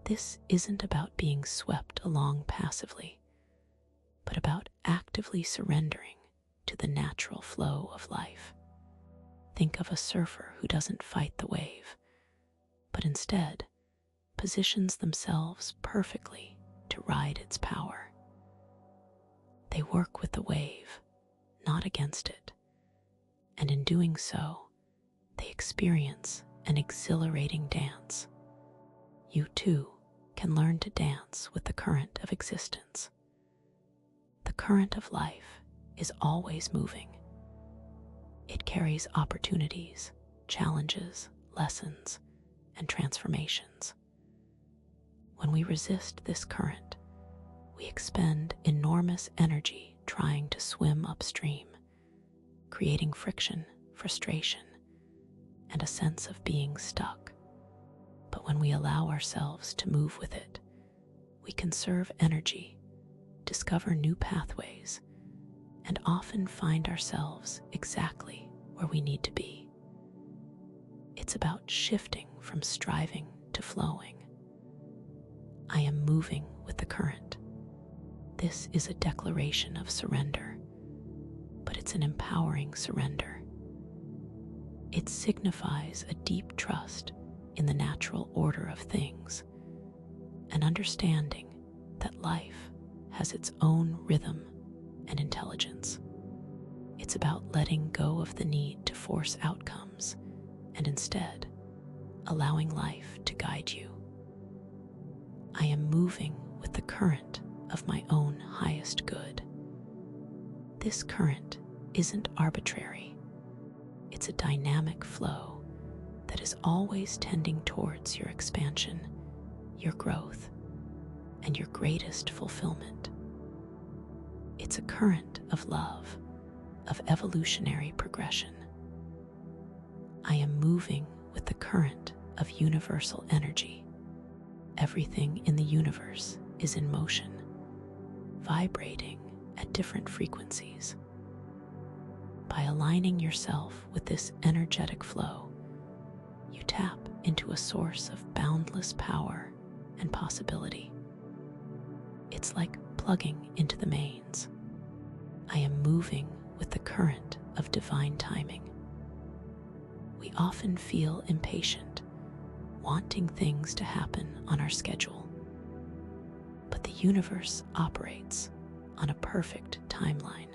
Speaker 1: This isn't about being swept along passively, but about actively surrendering to the natural flow of life. Think of a surfer who doesn't fight the wave, but instead positions themselves perfectly to ride its power. They work with the wave, not against it, and in doing so, they experience an exhilarating dance. You too can learn to dance with the current of existence. The current of life is always moving. It carries opportunities, challenges, lessons, and transformations. When we resist this current, we expend enormous energy trying to swim upstream, creating friction, frustration, and a sense of being stuck. But when we allow ourselves to move with it, we conserve energy, discover new pathways, and often find ourselves exactly where we need to be. It's about shifting from striving to flowing. I am moving with the current. This is a declaration of surrender, but it's an empowering surrender. It signifies a deep trust in the natural order of things, an understanding that life has its own rhythm and intelligence. It's about letting go of the need to force outcomes and instead allowing life to guide you. I am moving with the current of my own highest good. This current isn't arbitrary. It's a dynamic flow that is always tending towards your expansion, your growth, and your greatest fulfillment. It's a current of love, of evolutionary progression. I am moving with the current of universal energy. Everything in the universe is in motion, vibrating at different frequencies. By aligning yourself with this energetic flow, you tap into a source of boundless power and possibility. It's like plugging into the mains. I am moving with the current of divine timing. We often feel impatient, wanting things to happen on our schedule. But the universe operates on a perfect timeline.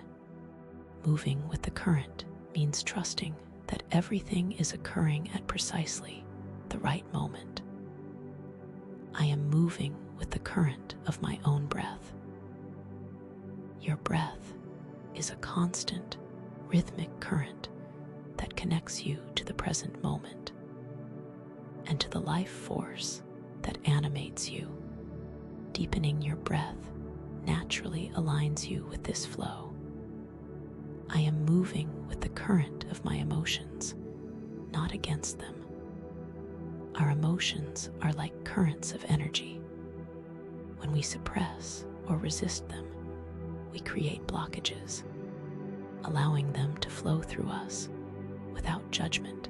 Speaker 1: Moving with the current means trusting that everything is occurring at precisely the right moment. I am moving with the current of my own breath. Your breath is a constant, rhythmic current that connects you to the present moment and to the life force that animates you. Deepening your breath naturally aligns you with this flow. I am moving with the current of my emotions, not against them. Our emotions are like currents of energy. When we suppress or resist them, we create blockages. Allowing them to flow through us without judgment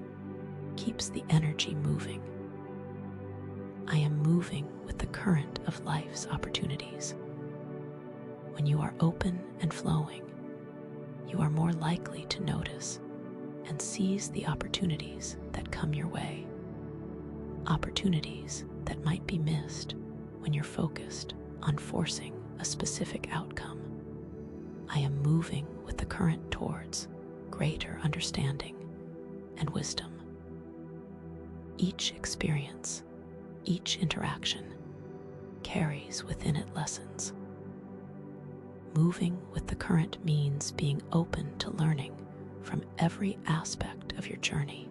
Speaker 1: keeps the energy moving. I am moving with the current of life's opportunities. When you are open and flowing, you are more likely to notice and seize the opportunities that come your way. Opportunities that might be missed when you're focused on forcing a specific outcome. I am moving with the current towards greater understanding and wisdom. Each experience, each interaction, carries within it lessons. Moving with the current means being open to learning from every aspect of your journey.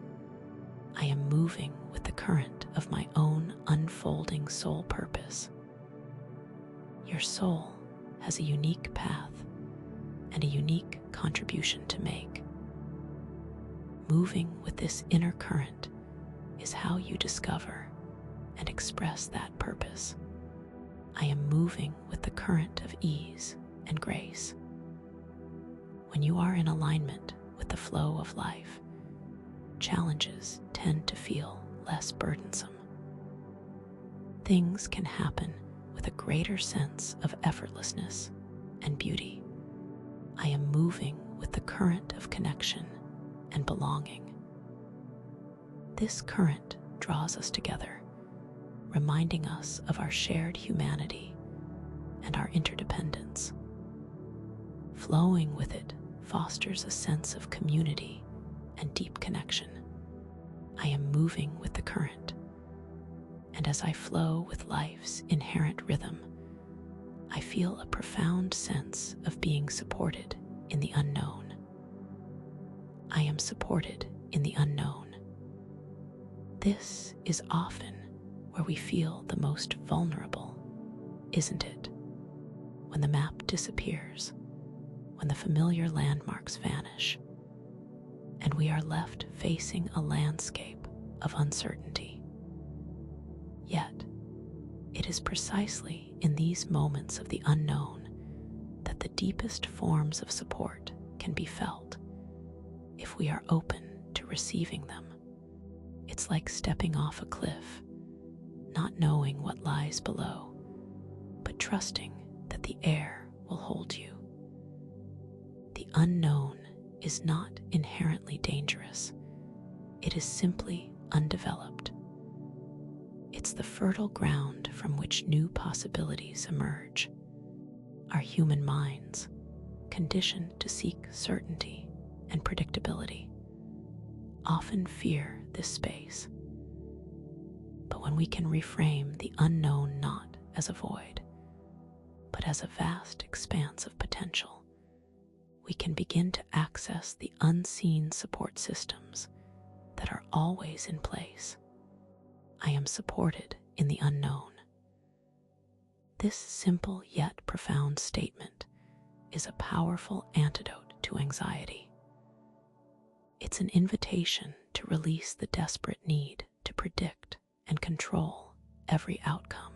Speaker 1: I am moving with the current of my own unfolding soul purpose. Your soul has a unique path and a unique contribution to make. Moving with this inner current is how you discover and express that purpose. I am moving with the current of ease and grace. When you are in alignment with the flow of life, challenges tend to feel less burdensome. Things can happen with a greater sense of effortlessness and beauty. I am moving with the current of connection and belonging. This current draws us together, reminding us of our shared humanity and our interdependence. Flowing with it fosters a sense of community and deep connection. I am moving with the current, and as I flow with life's inherent rhythm, I feel a profound sense of being supported in the unknown. I am supported in the unknown. This is often where we feel the most vulnerable, isn't it? When the map disappears, when the familiar landmarks vanish, and we are left facing a landscape of uncertainty. Yet, it is precisely in these moments of the unknown that the deepest forms of support can be felt if we are open to receiving them. It's like stepping off a cliff, not knowing what lies below, but trusting that the air will hold you. The unknown is not inherently dangerous. It is simply undeveloped. It's the fertile ground from which new possibilities emerge. Our human minds, conditioned to seek certainty and predictability, often fear this space. But when we can reframe the unknown not as a void, but as a vast expanse of potential, we can begin to access the unseen support systems that are always in place. I am supported in the unknown. This simple yet profound statement is a powerful antidote to anxiety. It's an invitation to release the desperate need to predict and control every outcome,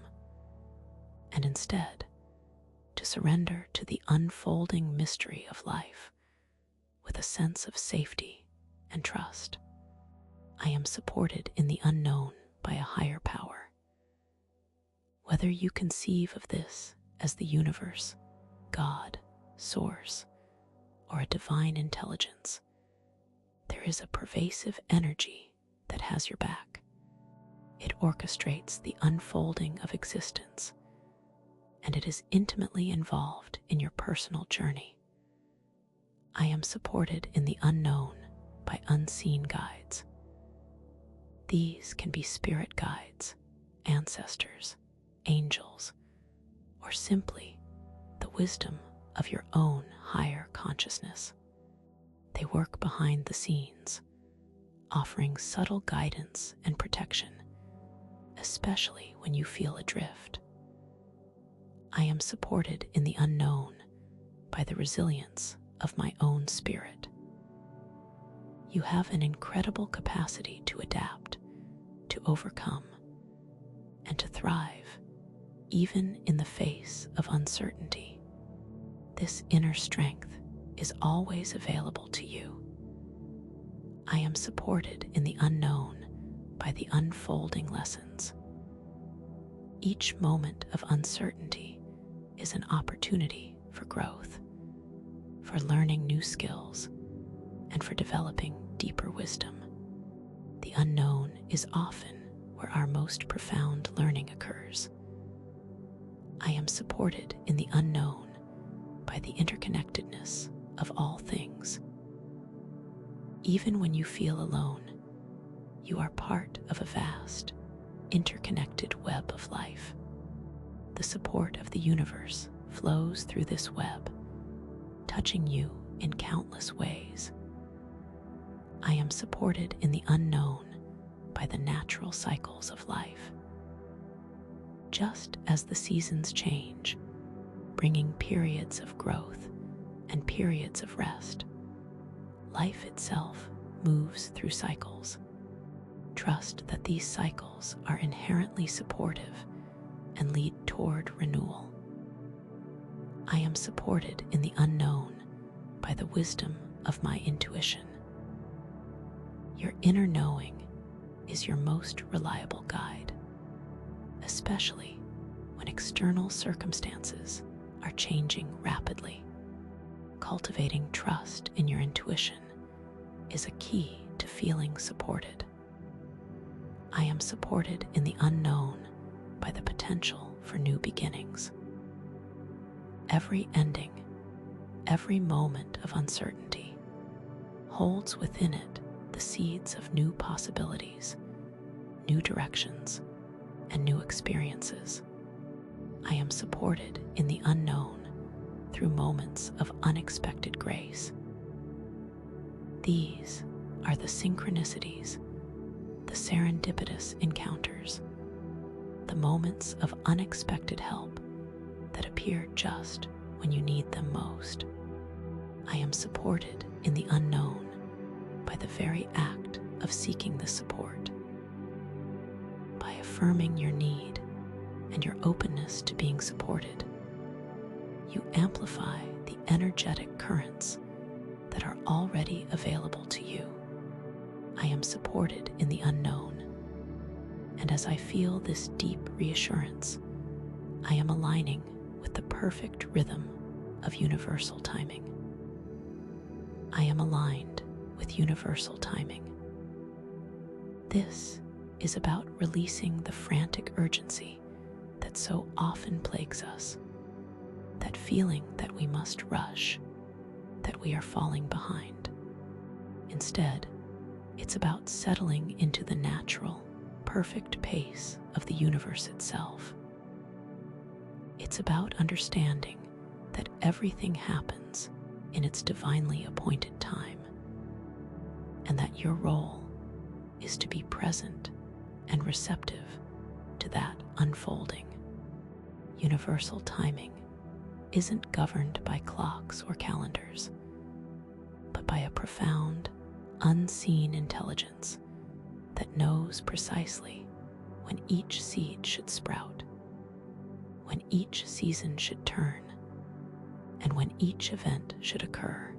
Speaker 1: and instead, to surrender to the unfolding mystery of life with a sense of safety and trust. I am supported in the unknown by a higher power. Whether you conceive of this as the universe, God, Source, or a divine intelligence, there is a pervasive energy that has your back. It orchestrates the unfolding of existence, and it is intimately involved in your personal journey. I am supported in the unknown by unseen guides. These can be spirit guides, ancestors, angels, or simply the wisdom of your own higher consciousness. They work behind the scenes, offering subtle guidance and protection, especially when you feel adrift. I am supported in the unknown by the resilience of my own spirit. You have an incredible capacity to adapt, to overcome, and to thrive, even in the face of uncertainty. This inner strength is always available to you. I am supported in the unknown by the unfolding lessons. Each moment of uncertainty is an opportunity for growth, for learning new skills, and for developing deeper wisdom. The unknown is often where our most profound learning occurs. I am supported in the unknown by the interconnectedness of all things. even when you feel alone, you are part of a vast, interconnected web of life. The support of the universe flows through this web, touching you in countless ways. I am supported in the unknown by the natural cycles of life. Just as the seasons change, bringing periods of growth and periods of rest, life itself moves through cycles. Trust that these cycles are inherently supportive and lead toward renewal. I am supported in the unknown by the wisdom of my intuition. Your inner knowing is your most reliable guide, especially when external circumstances are changing rapidly. Cultivating trust in your intuition is a key to feeling supported. I am supported in the unknown by the potential for new beginnings. Every ending, every moment of uncertainty, holds within it the seeds of new possibilities, new directions, and new experiences. I am supported in the unknown through moments of unexpected grace. These are the synchronicities, the serendipitous encounters, the moments of unexpected help that appear just when you need them most. I am supported in the unknown by the very act of seeking the support. By affirming your need and your openness to being supported, you amplify the energetic currents that are already available to you. I am supported in the unknown, and as I feel this deep reassurance, I am aligning with the perfect rhythm of universal timing. I am aligned with universal timing. This is about releasing the frantic urgency that so often plagues us, that feeling that we must rush, that we are falling behind. Instead, it's about settling into the natural, perfect pace of the universe itself. It's about understanding that everything happens in its divinely appointed time, and that your role is to be present and receptive to that unfolding. Universal timing isn't governed by clocks or calendars, but by a profound, unseen intelligence that knows precisely when each seed should sprout, when each season should turn, and when each event should occur.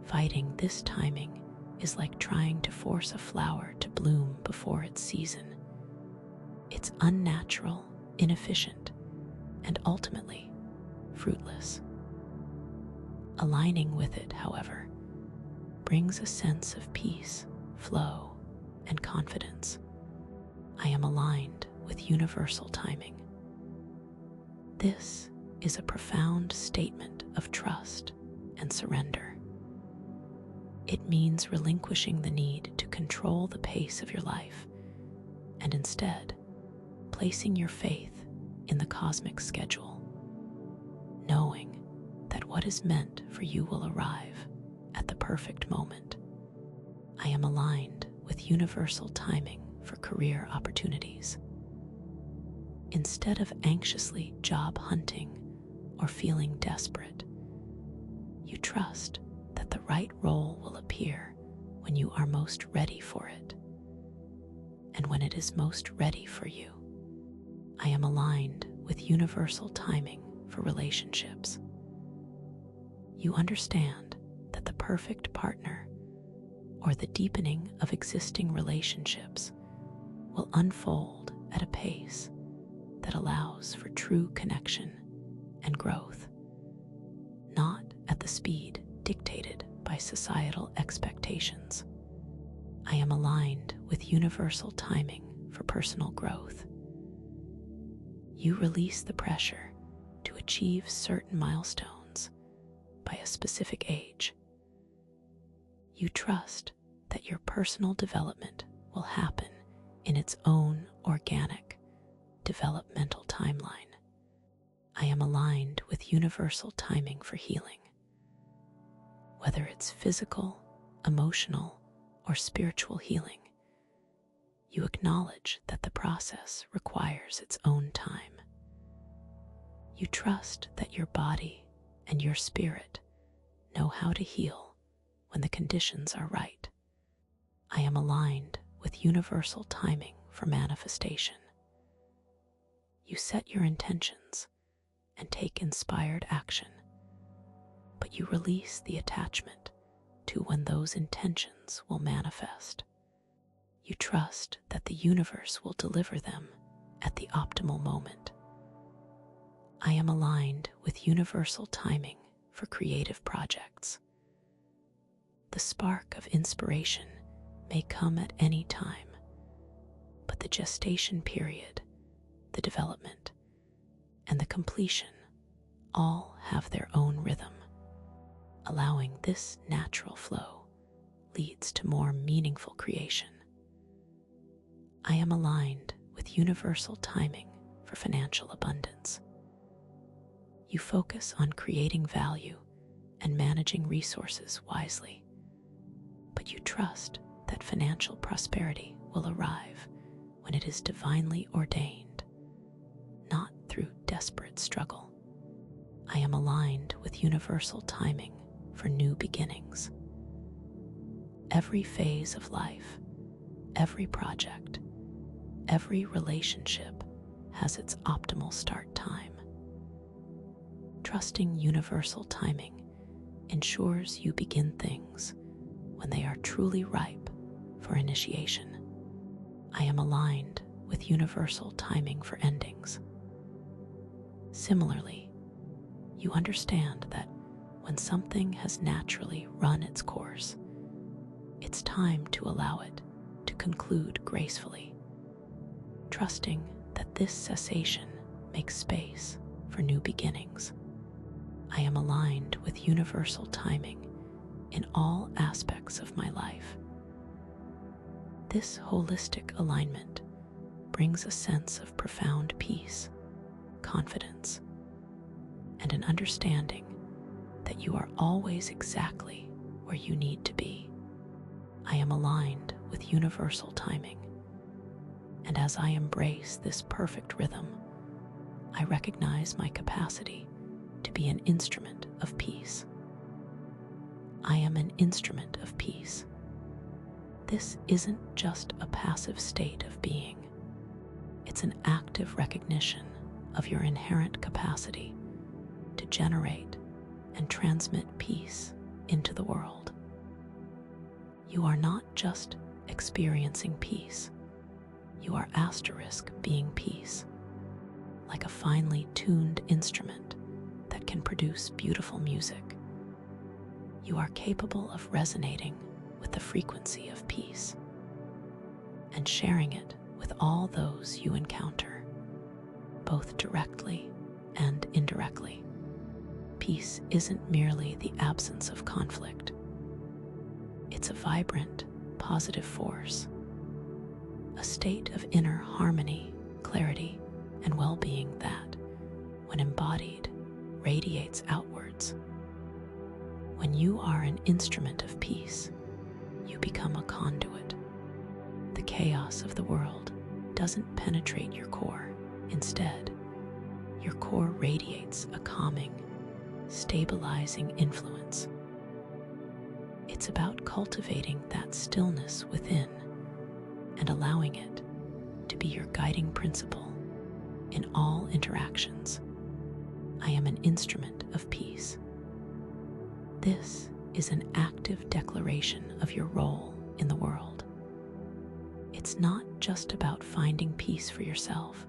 Speaker 1: Fighting this timing is like trying to force a flower to bloom before its season. It's unnatural, inefficient, and ultimately fruitless. Aligning with it, however, brings a sense of peace, flow, and confidence. I am aligned with universal timing. This is a profound statement of trust and surrender. It means relinquishing the need to control the pace of your life and instead placing your faith in the cosmic schedule, knowing that what is meant for you will arrive at the perfect moment. I am aligned with universal timing for career opportunities. Instead of anxiously job hunting or feeling desperate, you trust that the right role will appear when you are most ready for it. And when it is most ready for you, I am aligned with universal timing for relationships. You understand that the perfect partner or the deepening of existing relationships will unfold at a pace that allows for true connection and growth, not at the speed dictated by societal expectations. I am aligned with universal timing for personal growth. You release the pressure to achieve certain milestones by a specific age. You trust that your personal development will happen in its own organic, developmental timeline. I am aligned with universal timing for healing. Whether it's physical, emotional, or spiritual healing, you acknowledge that the process requires its own time. You trust that your body and your spirit know how to heal when the conditions are right. I am aligned with universal timing for manifestation. You set your intentions and take inspired action, but you release the attachment to when those intentions will manifest. You trust that the universe will deliver them at the optimal moment. I am aligned with universal timing for creative projects. The spark of inspiration may come at any time, but the gestation period, the development, and the completion all have their own rhythm. Allowing this natural flow leads to more meaningful creation. I am aligned with universal timing for financial abundance. You focus on creating value and managing resources wisely, but you trust that financial prosperity will arrive when it is divinely ordained, not through desperate struggle. I am aligned with universal timing for new beginnings. Every phase of life, every project, every relationship has its optimal start time. Trusting universal timing ensures you begin things when they are truly ripe for initiation. I am aligned with universal timing for endings. Similarly, you understand that when something has naturally run its course, it's time to allow it to conclude gracefully, trusting that this cessation makes space for new beginnings. I am aligned with universal timing in all aspects of my life. This holistic alignment brings a sense of profound peace, confidence, and an understanding that you are always exactly where you need to be. I am aligned with universal timing, and as I embrace this perfect rhythm, I recognize my capacity to be an instrument of peace. I am an instrument of peace. This isn't just a passive state of being. It's an active recognition of your inherent capacity to generate and transmit peace into the world. You are not just experiencing peace, you are being peace, like a finely tuned instrument that can produce beautiful music. You are capable of resonating with the frequency of peace and sharing it with all those you encounter, both directly and indirectly. Peace isn't merely the absence of conflict. It's a vibrant, positive force, a state of inner harmony, clarity, and well-being that, when embodied, radiates outwards. When you are an instrument of peace, you become a conduit. The chaos of the world doesn't penetrate your core. Instead, your core radiates a calming, stabilizing influence. It's about cultivating that stillness within and allowing it to be your guiding principle in all interactions. I am an instrument of peace. This is an active declaration of your role in the world. It's not just about finding peace for yourself,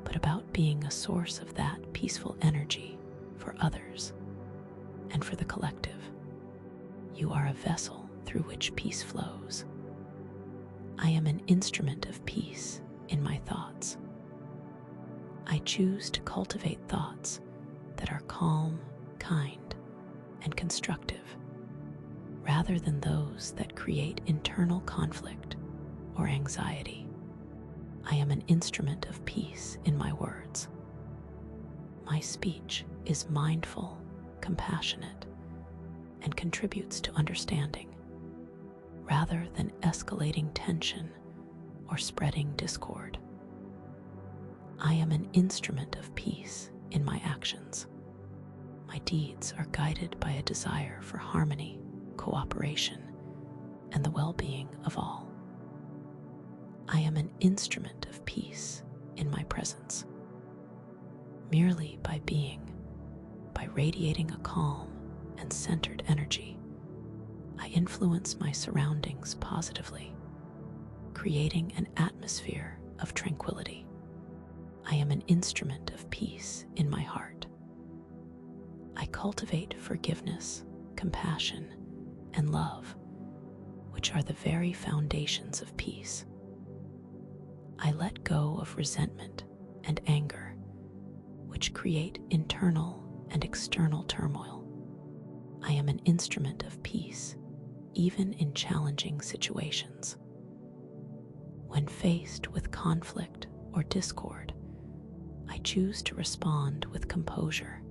Speaker 1: but about being a source of that peaceful energy for others and for the collective. You are a vessel through which peace flows. I am an instrument of peace in my thoughts. I choose to cultivate thoughts that are calm, kind, and constructive. rather than those that create internal conflict or anxiety. I am an instrument of peace in my words. My speech is mindful, compassionate, and contributes to understanding, rather than escalating tension or spreading discord. I am an instrument of peace in my actions. My deeds are guided by a desire for harmony, cooperation, and the well-being of all. I am an instrument of peace in my presence. Merely by being, by radiating a calm and centered energy, I influence my surroundings positively, creating an atmosphere of tranquility. I am an instrument of peace in my heart. I cultivate forgiveness, compassion, and love, which are the very foundations of peace. I let go of resentment and anger, which create internal and external turmoil. I am an instrument of peace, even in challenging situations. When faced with conflict or discord, I choose to respond with composure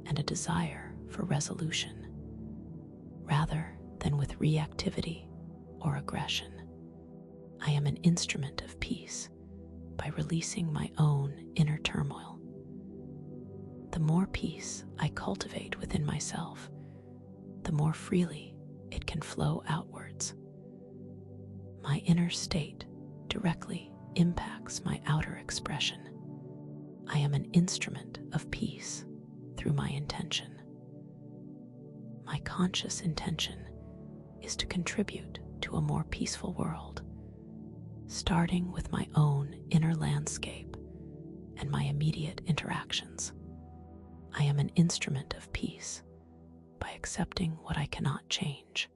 Speaker 1: and a desire for resolution, rather than with reactivity or aggression. I am an instrument of peace by releasing my own inner turmoil. The more peace I cultivate within myself, the more freely it can flow outwards. My inner state directly impacts my outer expression. I am an instrument of peace through my intention. My conscious intention is to contribute to a more peaceful world, starting with my own inner landscape and my immediate interactions. I am an instrument of peace by accepting what I cannot change.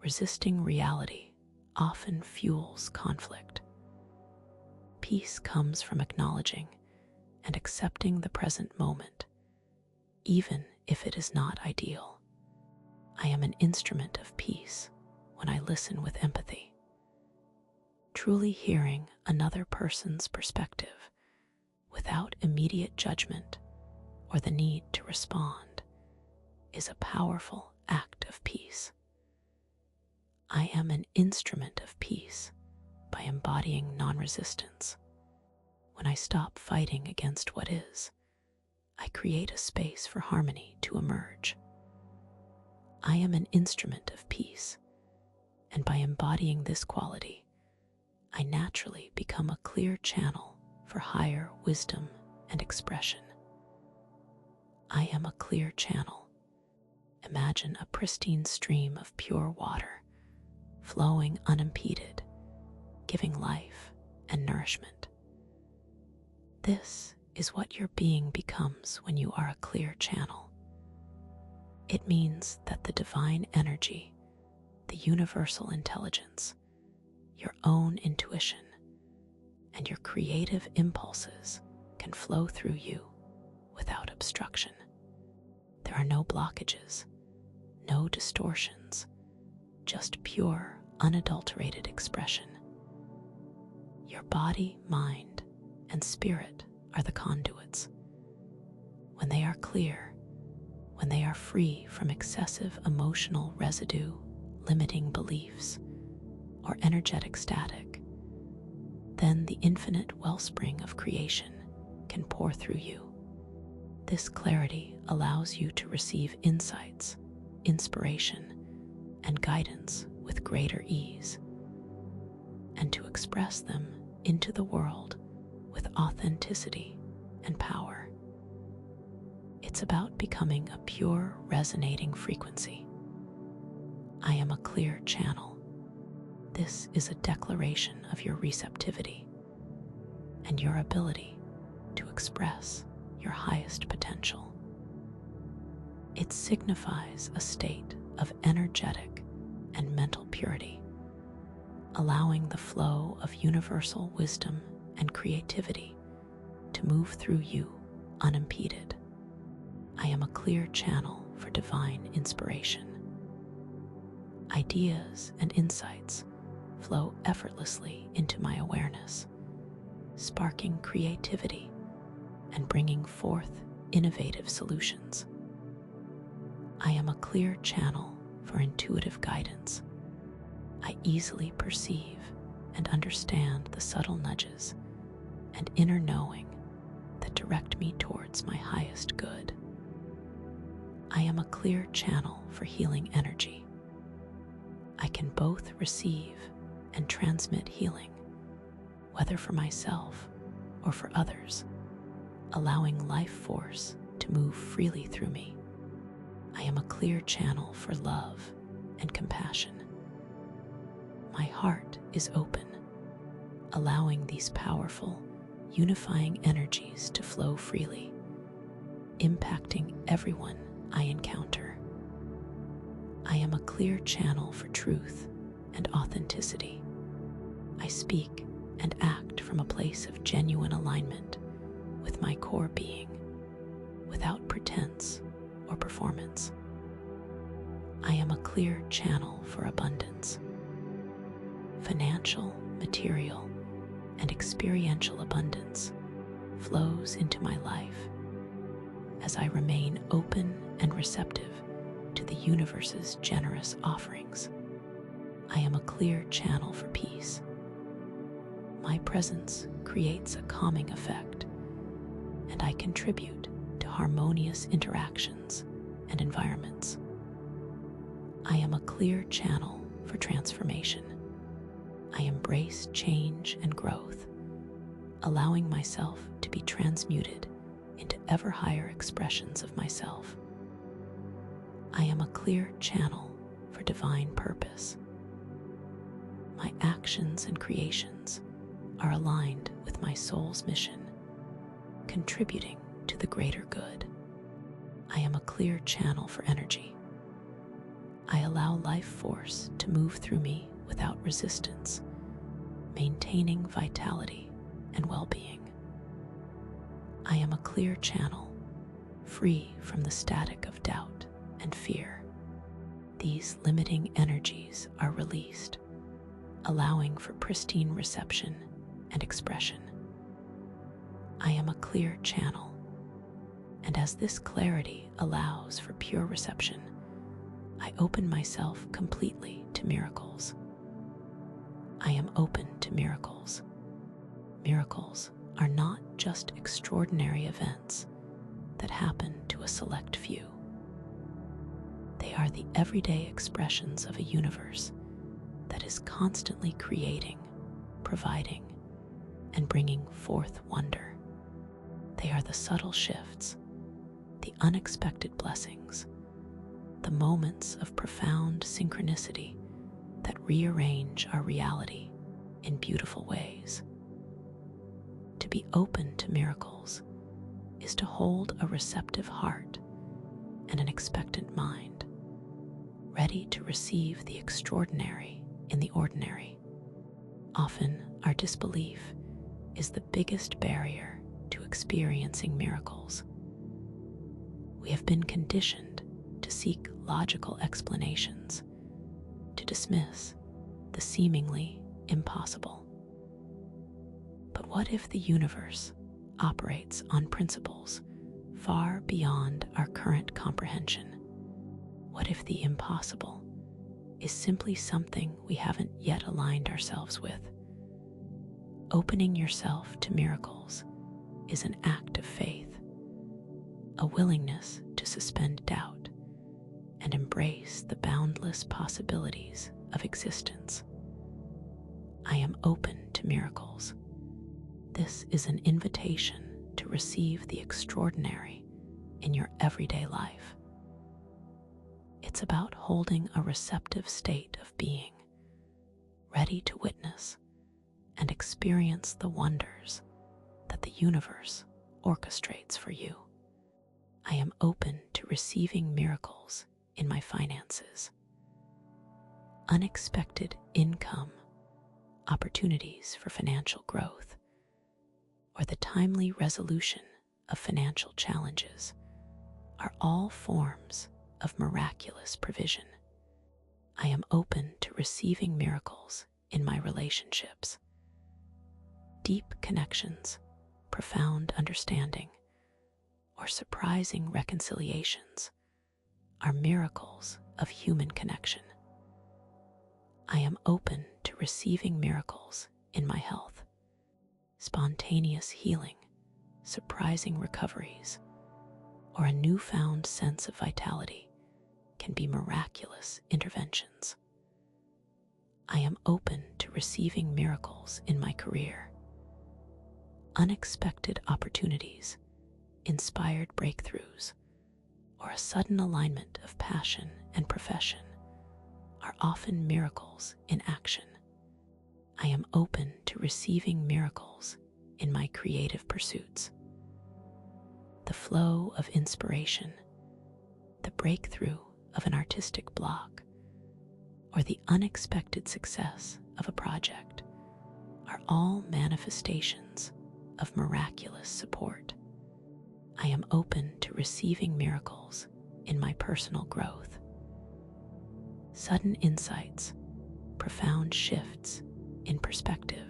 Speaker 1: Resisting reality often fuels conflict. Peace comes from acknowledging and accepting the present moment, even if it is not ideal. I am an instrument of peace when I listen with empathy. Truly hearing another person's perspective without immediate judgment or the need to respond is a powerful act of peace. I am an instrument of peace by embodying non-resistance. When I stop fighting against what is, I create a space for harmony to emerge. I am an instrument of peace, and by embodying this quality, I naturally become a clear channel for higher wisdom and expression. I am a clear channel. Imagine a pristine stream of pure water, flowing unimpeded, giving life and nourishment. This is what your being becomes when you are a clear channel. It means that the divine energy, the universal intelligence, your own intuition, and your creative impulses can flow through you without obstruction. There are no blockages, no distortions, just pure, unadulterated expression. Your body, mind, and spirit are the conduits. When they are clear, when they are free from excessive emotional residue, limiting beliefs, or energetic static, then the infinite wellspring of creation can pour through you. This clarity allows you to receive insights, inspiration, and guidance with greater ease, and to express them into the world with authenticity and power. It's about becoming a pure, resonating frequency. I am a clear channel. This is a declaration of your receptivity and your ability to express your highest potential. It signifies a state of energetic and mental purity, allowing the flow of universal wisdom and creativity to move through you unimpeded. I am a clear channel for divine inspiration. Ideas and insights flow effortlessly into my awareness, sparking creativity and bringing forth innovative solutions. I am a clear channel for intuitive guidance. I easily perceive and understand the subtle nudges and inner knowing that direct me towards my highest good. I am a clear channel for healing energy. I can both receive and transmit healing, whether for myself or for others, allowing life force to move freely through me. I am a clear channel for love and compassion. My heart is open, allowing these powerful, unifying energies to flow freely, impacting everyone I encounter. I am a clear channel for truth and authenticity. I speak and act from a place of genuine alignment with my core being, without pretense or performance. I am a clear channel for abundance. Financial, material, and experiential abundance flows into my life as I remain open and receptive to the universe's generous offerings. I am a clear channel for peace. My presence creates a calming effect, and I contribute to harmonious interactions and environments. I am a clear channel for transformation. I embrace change and growth, allowing myself to be transmuted into ever higher expressions of myself. I am a clear channel for divine purpose. My actions and creations are aligned with my soul's mission, contributing to the greater good. I am a clear channel for energy. I allow life force to move through me without resistance, maintaining vitality and well-being. I am a clear channel, free from the static of doubt and fear. These limiting energies are released, allowing for pristine reception and expression. I am a clear channel, and as this clarity allows for pure reception, I open myself completely to miracles. I am open to miracles. Miracles are not just extraordinary events that happen to a select few. They are the everyday expressions of a universe that is constantly creating, providing, and bringing forth wonder. They are the subtle shifts, the unexpected blessings, the moments of profound synchronicity that rearrange our reality in beautiful ways. To be open to miracles is to hold a receptive heart and an expectant mind, ready to receive the extraordinary in the ordinary. Often, our disbelief is the biggest barrier to experiencing miracles. We have been conditioned to seek logical explanations, to dismiss the seemingly impossible. But what if the universe operates on principles far beyond our current comprehension? What if the impossible is simply something we haven't yet aligned ourselves with? Opening yourself to miracles is an act of faith, a willingness to suspend doubt and embrace the boundless possibilities of existence. I am open to miracles. This is an invitation to receive the extraordinary in your everyday life. It's about holding a receptive state of being, ready to witness and experience the wonders that the universe orchestrates for you. I am open to receiving miracles in my finances. Unexpected income, opportunities for financial growth, or the timely resolution of financial challenges are all forms of miraculous provision. I am open to receiving miracles in my relationships. Deep connections, profound understanding, or surprising reconciliations are miracles of human connection. I am open to receiving miracles in my health. Spontaneous healing, surprising recoveries, or a newfound sense of vitality can be miraculous interventions. I am open to receiving miracles in my career. Unexpected opportunities, inspired breakthroughs, or a sudden alignment of passion and profession are often miracles in action. I am open to receiving miracles in my creative pursuits. The flow of inspiration, the breakthrough of an artistic block, or the unexpected success of a project are all manifestations of miraculous support. I am open to receiving miracles in my personal growth. Sudden insights, profound shifts in perspective,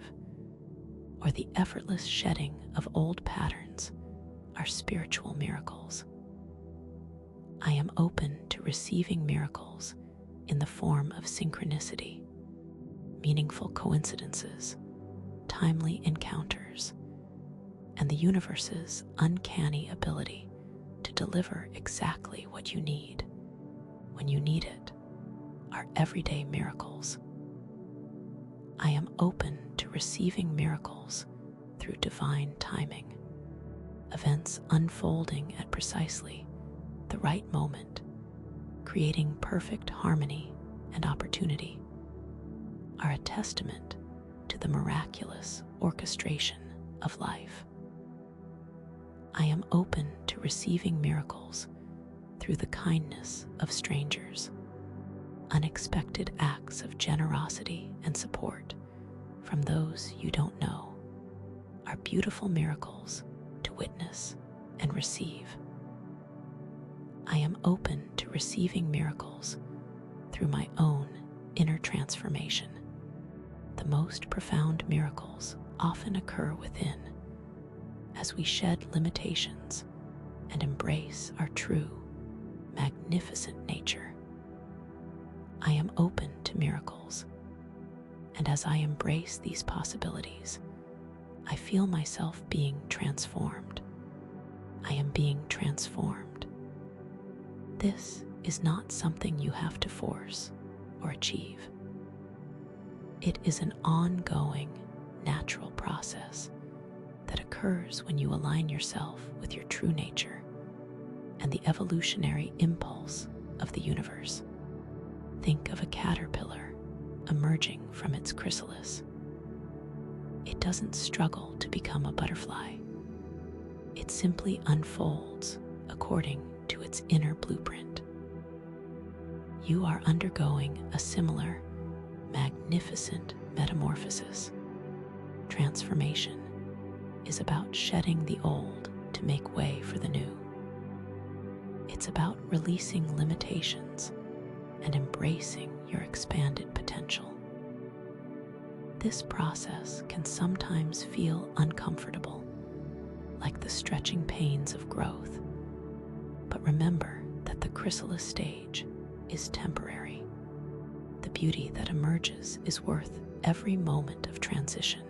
Speaker 1: or the effortless shedding of old patterns are spiritual miracles. I am open to receiving miracles in the form of synchronicity, meaningful coincidences, timely encounters, and the universe's uncanny ability to deliver exactly what you need when you need it are everyday miracles. I am open to receiving miracles through divine timing, events unfolding at precisely the right moment, creating perfect harmony and opportunity, are a testament to the miraculous orchestration of life. I am open to receiving miracles through the kindness of strangers. Unexpected acts of generosity and support from those you don't know are beautiful miracles to witness and receive. I am open to receiving miracles through my own inner transformation. The most profound miracles often occur within as we shed limitations and embrace our true, magnificent nature. I am open to miracles, and as I embrace these possibilities, I feel myself being transformed. I am being transformed. This is not something you have to force or achieve. It is an ongoing, natural process that occurs when you align yourself with your true nature and the evolutionary impulse of the universe. Think of a caterpillar emerging from its chrysalis. It doesn't struggle to become a butterfly. It simply unfolds according to its inner blueprint. You are undergoing a similar, magnificent metamorphosis. Transformation is about shedding the old to make way for the new. It's about releasing limitations and embracing your expanded potential. This process can sometimes feel uncomfortable, like the stretching pains of growth. But remember that the chrysalis stage is temporary. The beauty that emerges is worth every moment of transition.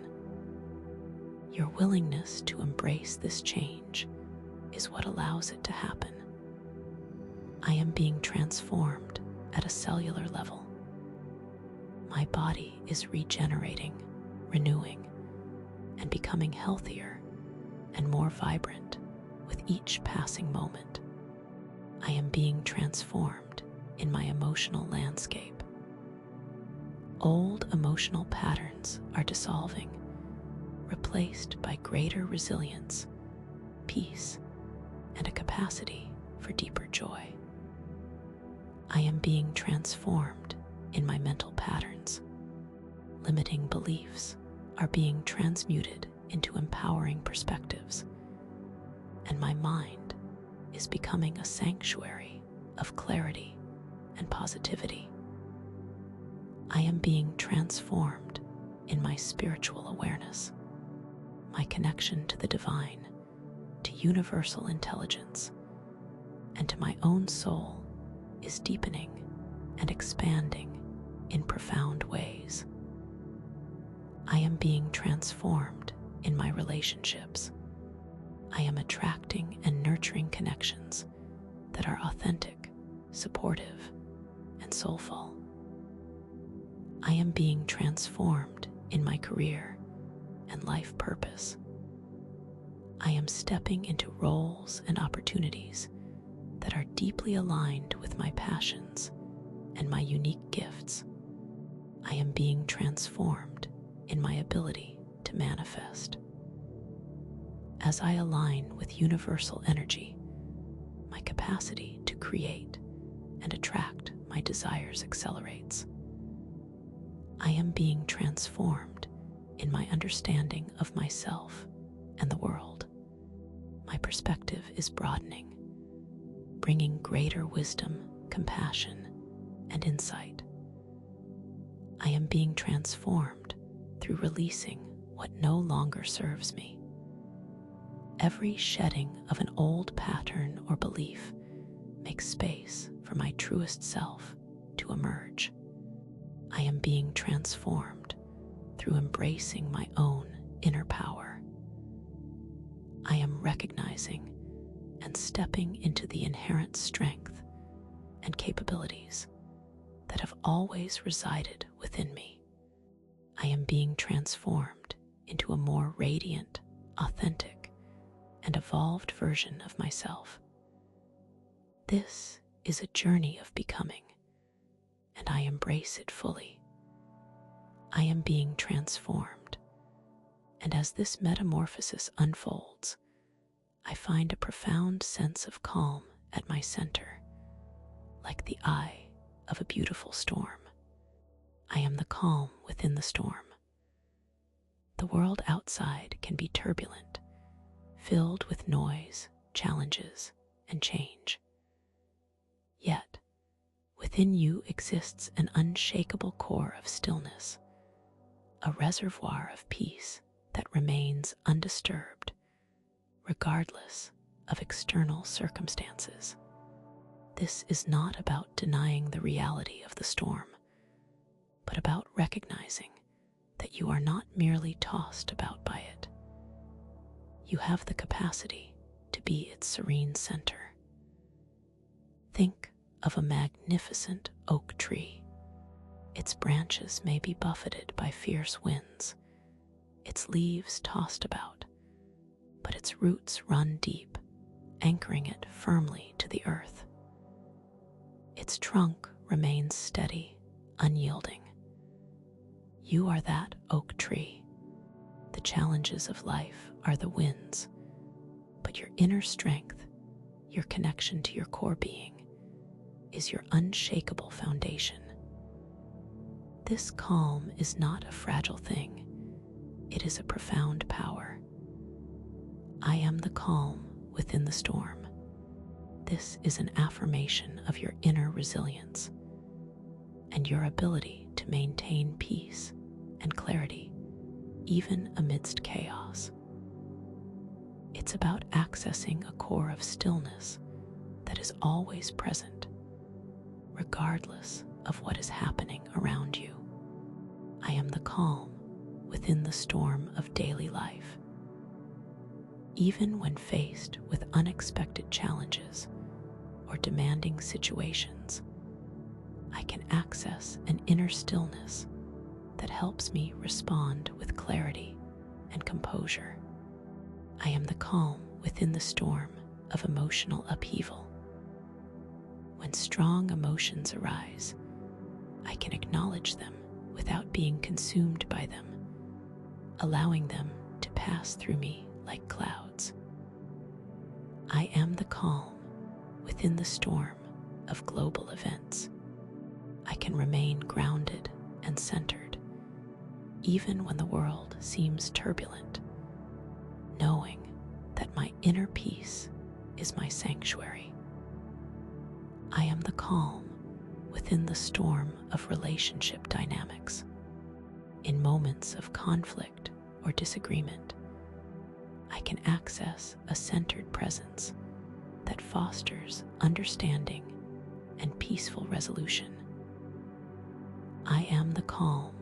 Speaker 1: Your willingness to embrace this change is what allows it to happen. I am being transformed at a cellular level. My body is regenerating, renewing, and becoming healthier and more vibrant with each passing moment. I am being transformed in my emotional landscape. Old emotional patterns are dissolving, replaced by greater resilience, peace, and a capacity for deeper joy. I am being transformed in my mental patterns. Limiting beliefs are being transmuted into empowering perspectives, and my mind is becoming a sanctuary of clarity and positivity. I am being transformed in my spiritual awareness. My connection to the divine, to universal intelligence, and to my own soul is deepening and expanding in profound ways. I am being transformed in my relationships. I am attracting and nurturing connections that are authentic, supportive, and soulful. I am being transformed in my career and life purpose. I am stepping into roles and opportunities that are deeply aligned with my passions and my unique gifts. I am being transformed in my ability to manifest. As I align with universal energy, my capacity to create and attract my desires accelerates. I am being transformed in my understanding of myself and the world. My perspective is broadening, bringing greater wisdom, compassion, and insight. I am being transformed through releasing what no longer serves me. Every shedding of an old pattern or belief makes space for my truest self to emerge. I am being transformed through embracing my own inner power. I am recognizing and stepping into the inherent strength and capabilities that have always resided within me. I am being transformed into a more radiant, authentic, and evolved version of myself. This is a journey of becoming, and I embrace it fully. I am being transformed, and as this metamorphosis unfolds, I find a profound sense of calm at my center, like the eye of a beautiful storm. I am the calm within the storm. The world outside can be turbulent, filled with noise, challenges, and change. Yet, within you exists an unshakable core of stillness, a reservoir of peace that remains undisturbed, regardless of external circumstances. This is not about denying the reality of the storm, but about recognizing that you are not merely tossed about by it. You have the capacity to be its serene center. Think of a magnificent oak tree. Its branches may be buffeted by fierce winds, its leaves tossed about, but its roots run deep, anchoring it firmly to the earth. Its trunk remains steady, unyielding. You are that oak tree. The challenges of life are the winds, but your inner strength, your connection to your core being, is your unshakable foundation. This calm is not a fragile thing. It is a profound power. I am the calm within the storm. This is an affirmation of your inner resilience and your ability to maintain peace and clarity even amidst chaos. It's about accessing a core of stillness that is always present, regardless of what is happening around you. I am the calm within the storm of daily life. Even when faced with unexpected challenges or demanding situations, I can access an inner stillness that helps me respond with clarity and composure. I am the calm within the storm of emotional upheaval. When strong emotions arise, I can acknowledge them without being consumed by them, allowing them to pass through me like clouds. I am the calm within the storm of global events. I can remain grounded and centered, even when the world seems turbulent, knowing that my inner peace is my sanctuary. I am the calm within the storm of relationship dynamics. In moments of conflict or disagreement, I can access a centered presence that fosters understanding and peaceful resolution. I am the calm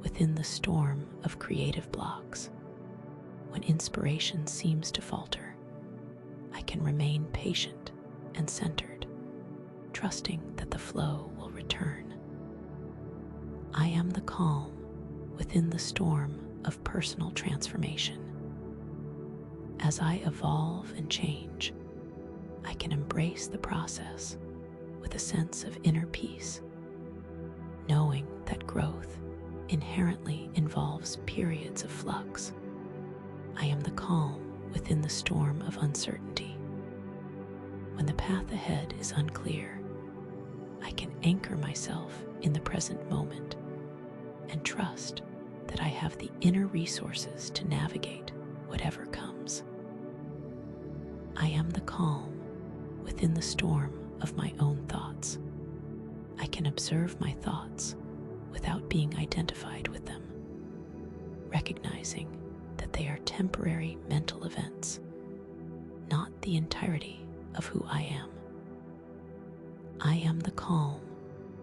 Speaker 1: within the storm of creative blocks. When inspiration seems to falter, I can remain patient and centered, trusting that the flow will return. I am the calm within the storm of personal transformation. As I evolve and change, I can embrace the process with a sense of inner peace, knowing that growth inherently involves periods of flux. I am the calm within the storm of uncertainty. When the path ahead is unclear, I can anchor myself in the present moment and trust that I have the inner resources to navigate whatever comes. I am the calm within the storm of my own thoughts. I can observe my thoughts without being identified with them, recognizing that they are temporary mental events, not the entirety of who I am. I am the calm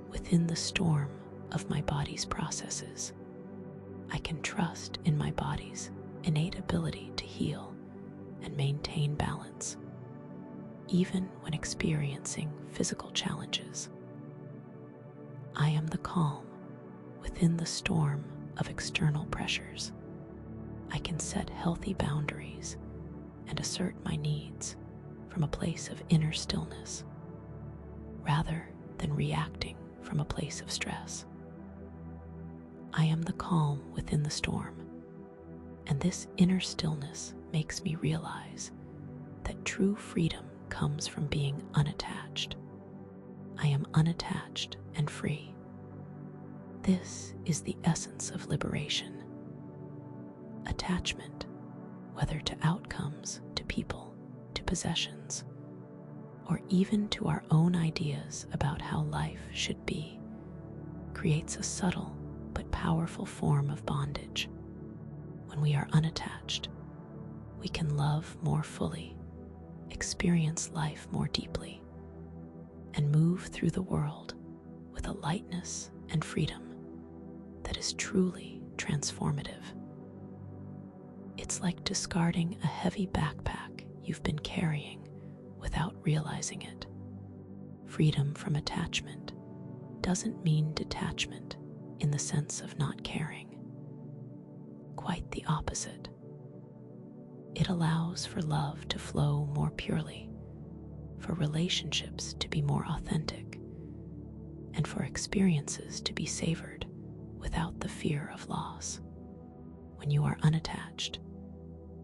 Speaker 1: within the storm of my body's processes. I can trust in my body's innate ability to heal and maintain balance, even when experiencing physical challenges. I am the calm within the storm of external pressures. I can set healthy boundaries and assert my needs from a place of inner stillness, rather than reacting from a place of stress. I am the calm within the storm, and this inner stillness makes me realize that true freedom comes from being unattached. I am unattached and free. This is the essence of liberation. Attachment, whether to outcomes, to people, to possessions, or even to our own ideas about how life should be, creates a subtle but powerful form of bondage. When we are unattached, we can love more fully, experience life more deeply, and move through the world with a lightness and freedom that is truly transformative. It's like discarding a heavy backpack you've been carrying without realizing it. Freedom from attachment doesn't mean detachment in the sense of not caring. Quite the opposite. It allows for love to flow more purely, for relationships to be more authentic, and for experiences to be savored without the fear of loss. When you are unattached,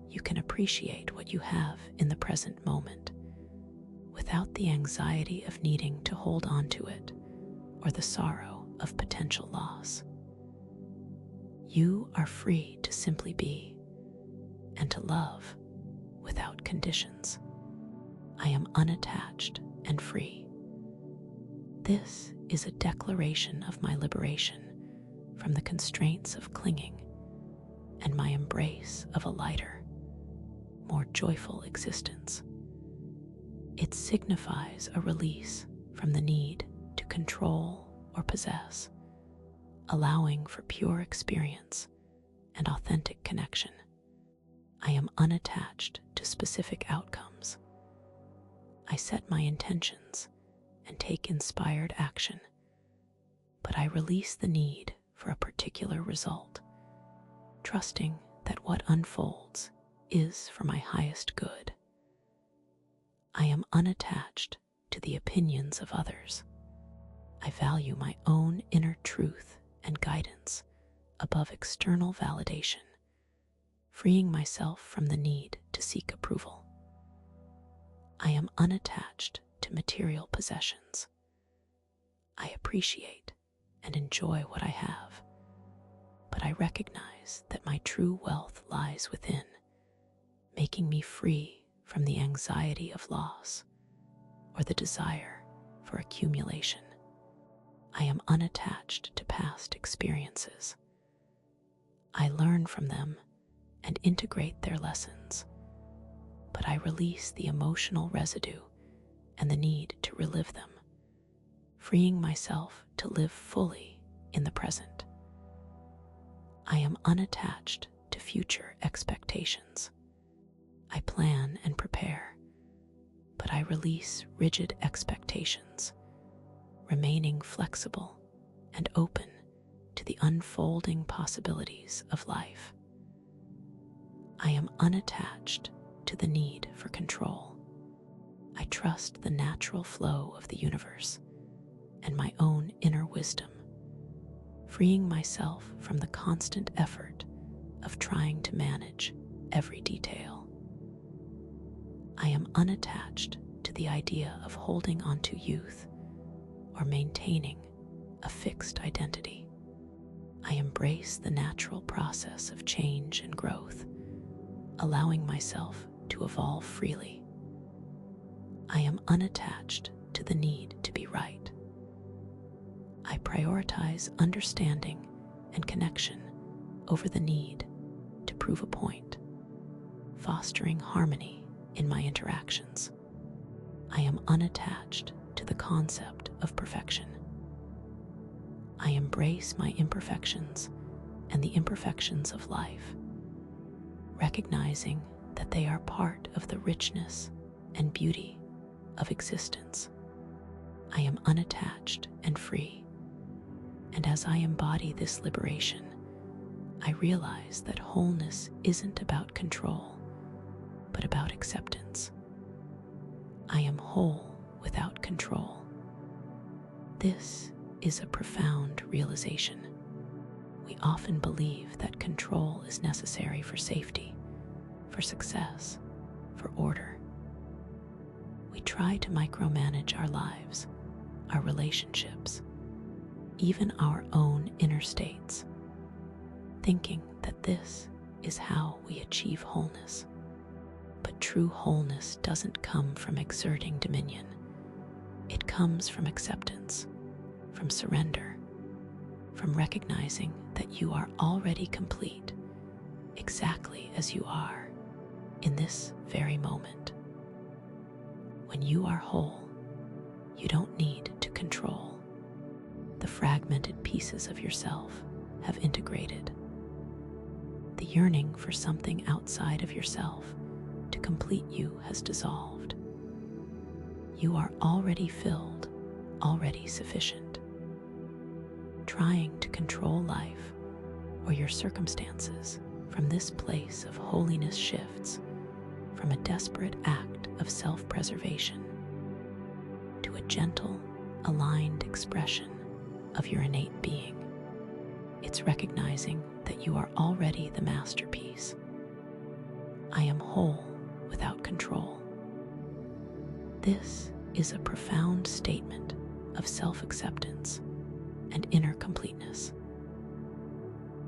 Speaker 1: you can appreciate what you have in the present moment without the anxiety of needing to hold on to it or the sorrow of potential loss. You are free to simply be and to love without conditions. I am unattached and free. This is a declaration of my liberation from the constraints of clinging and my embrace of a lighter, more joyful existence. It signifies a release from the need to control or possess, allowing for pure experience and authentic connection. I am unattached to specific outcomes. I set my intentions and take inspired action, but I release the need for a particular result, trusting that what unfolds is for my highest good. I am unattached to the opinions of others. I value my own inner truth and guidance above external validation, freeing myself from the need to seek approval. I am unattached to material possessions. I appreciate and enjoy what I have, but I recognize that my true wealth lies within, making me free from the anxiety of loss or the desire for accumulation. I am unattached to past experiences. I learn from them and integrate their lessons, but I release the emotional residue and the need to relive them, freeing myself to live fully in the present. I am unattached to future expectations. I plan and prepare, but I release rigid expectations, remaining flexible and open to the unfolding possibilities of life. I am unattached to the need for control. I trust the natural flow of the universe and my own inner wisdom, freeing myself from the constant effort of trying to manage every detail. I am unattached to the idea of holding on to youth or maintaining a fixed identity. I embrace the natural process of change and growth, allowing myself to evolve freely. I am unattached to the need to be right. I prioritize understanding and connection over the need to prove a point, fostering harmony in my interactions. I am unattached to the concept of perfection. I embrace my imperfections and the imperfections of life, recognizing that they are part of the richness and beauty of existence. I am unattached and free, and as I embody this liberation, I realize that wholeness isn't about control, but about acceptance. I am whole without control. This is a profound realization. We often believe that control is necessary for safety, for success, for order. We try to micromanage our lives, our relationships, even our own inner states, thinking that this is how we achieve wholeness. But true wholeness doesn't come from exerting dominion. It comes from acceptance, from surrender, from recognizing that you are already complete, exactly as you are, in this very moment. When you are whole, you don't need to control. The fragmented pieces of yourself have integrated. The yearning for something outside of yourself to complete you has dissolved. You are already filled, already sufficient. Trying to control life or your circumstances from this place of holiness shifts from a desperate act of self-preservation to a gentle, aligned expression of your innate being. It's recognizing that you are already the masterpiece. I am whole without control. This is a profound statement of self-acceptance and inner completeness.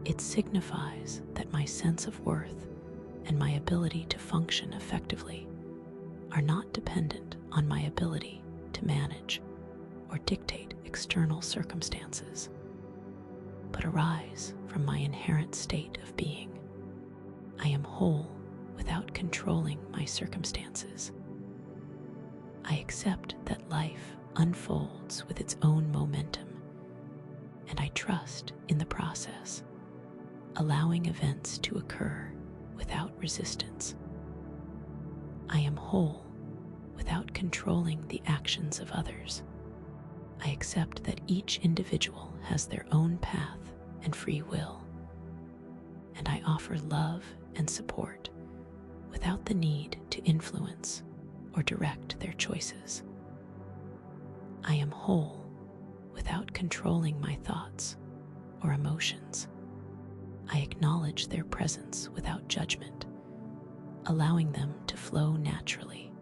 Speaker 1: It signifies that my sense of worth and my ability to function effectively are not dependent on my ability to manage or dictate external circumstances, but arise from my inherent state of being. I am whole without controlling my circumstances. I accept that life unfolds with its own momentum, and I trust in the process, allowing events to occur without resistance. I am whole without controlling the actions of others. I accept that each individual has their own path and free will, and I offer love and support without the need to influence or direct their choices. I am whole without controlling my thoughts or emotions. I acknowledge their presence without judgment, allowing them to flow naturally,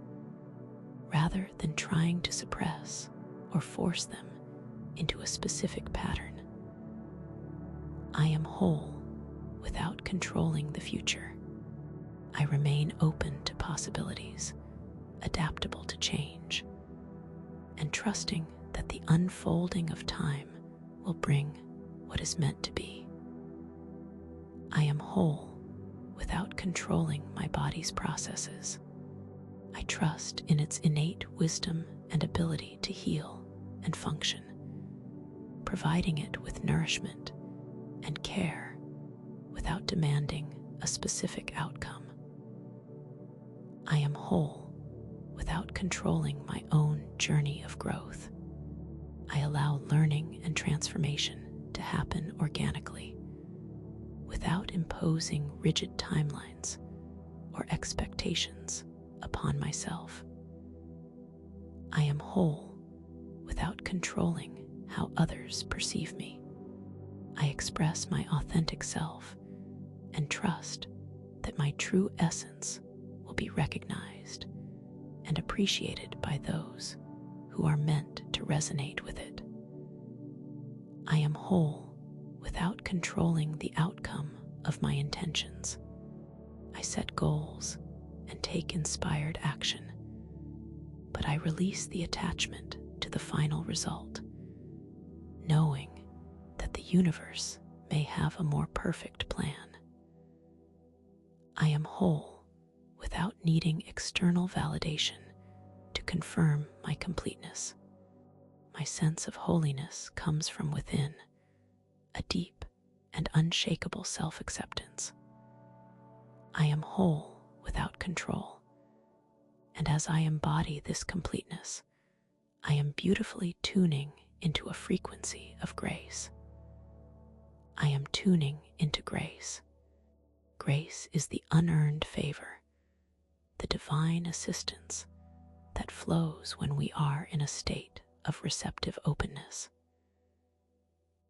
Speaker 1: rather than trying to suppress or force them into a specific pattern. I am whole without controlling the future. I remain open to possibilities, adaptable to change, and trusting that the unfolding of time will bring what is meant to be. I am whole without controlling my body's processes. I trust in its innate wisdom and ability to heal and function, providing it with nourishment and care without demanding a specific outcome. I am whole without controlling my own journey of growth. I allow learning and transformation to happen organically, without imposing rigid timelines or expectations upon myself. I am whole without controlling how others perceive me. I express my authentic self and trust that my true essence will be recognized and appreciated by those who are meant to resonate with it. I am whole without controlling the outcome of my intentions. I set goals and take inspired action, but I release the attachment to the final result, knowing that the universe may have a more perfect plan. I am whole without needing external validation to confirm my completeness. My sense of holiness comes from within, a deep and unshakable self-acceptance. I am whole without control, and as I embody this completeness, I am beautifully tuning into a frequency of grace. I am tuning into grace. Grace is the unearned favor, the divine assistance that flows when we are in a state of receptive openness.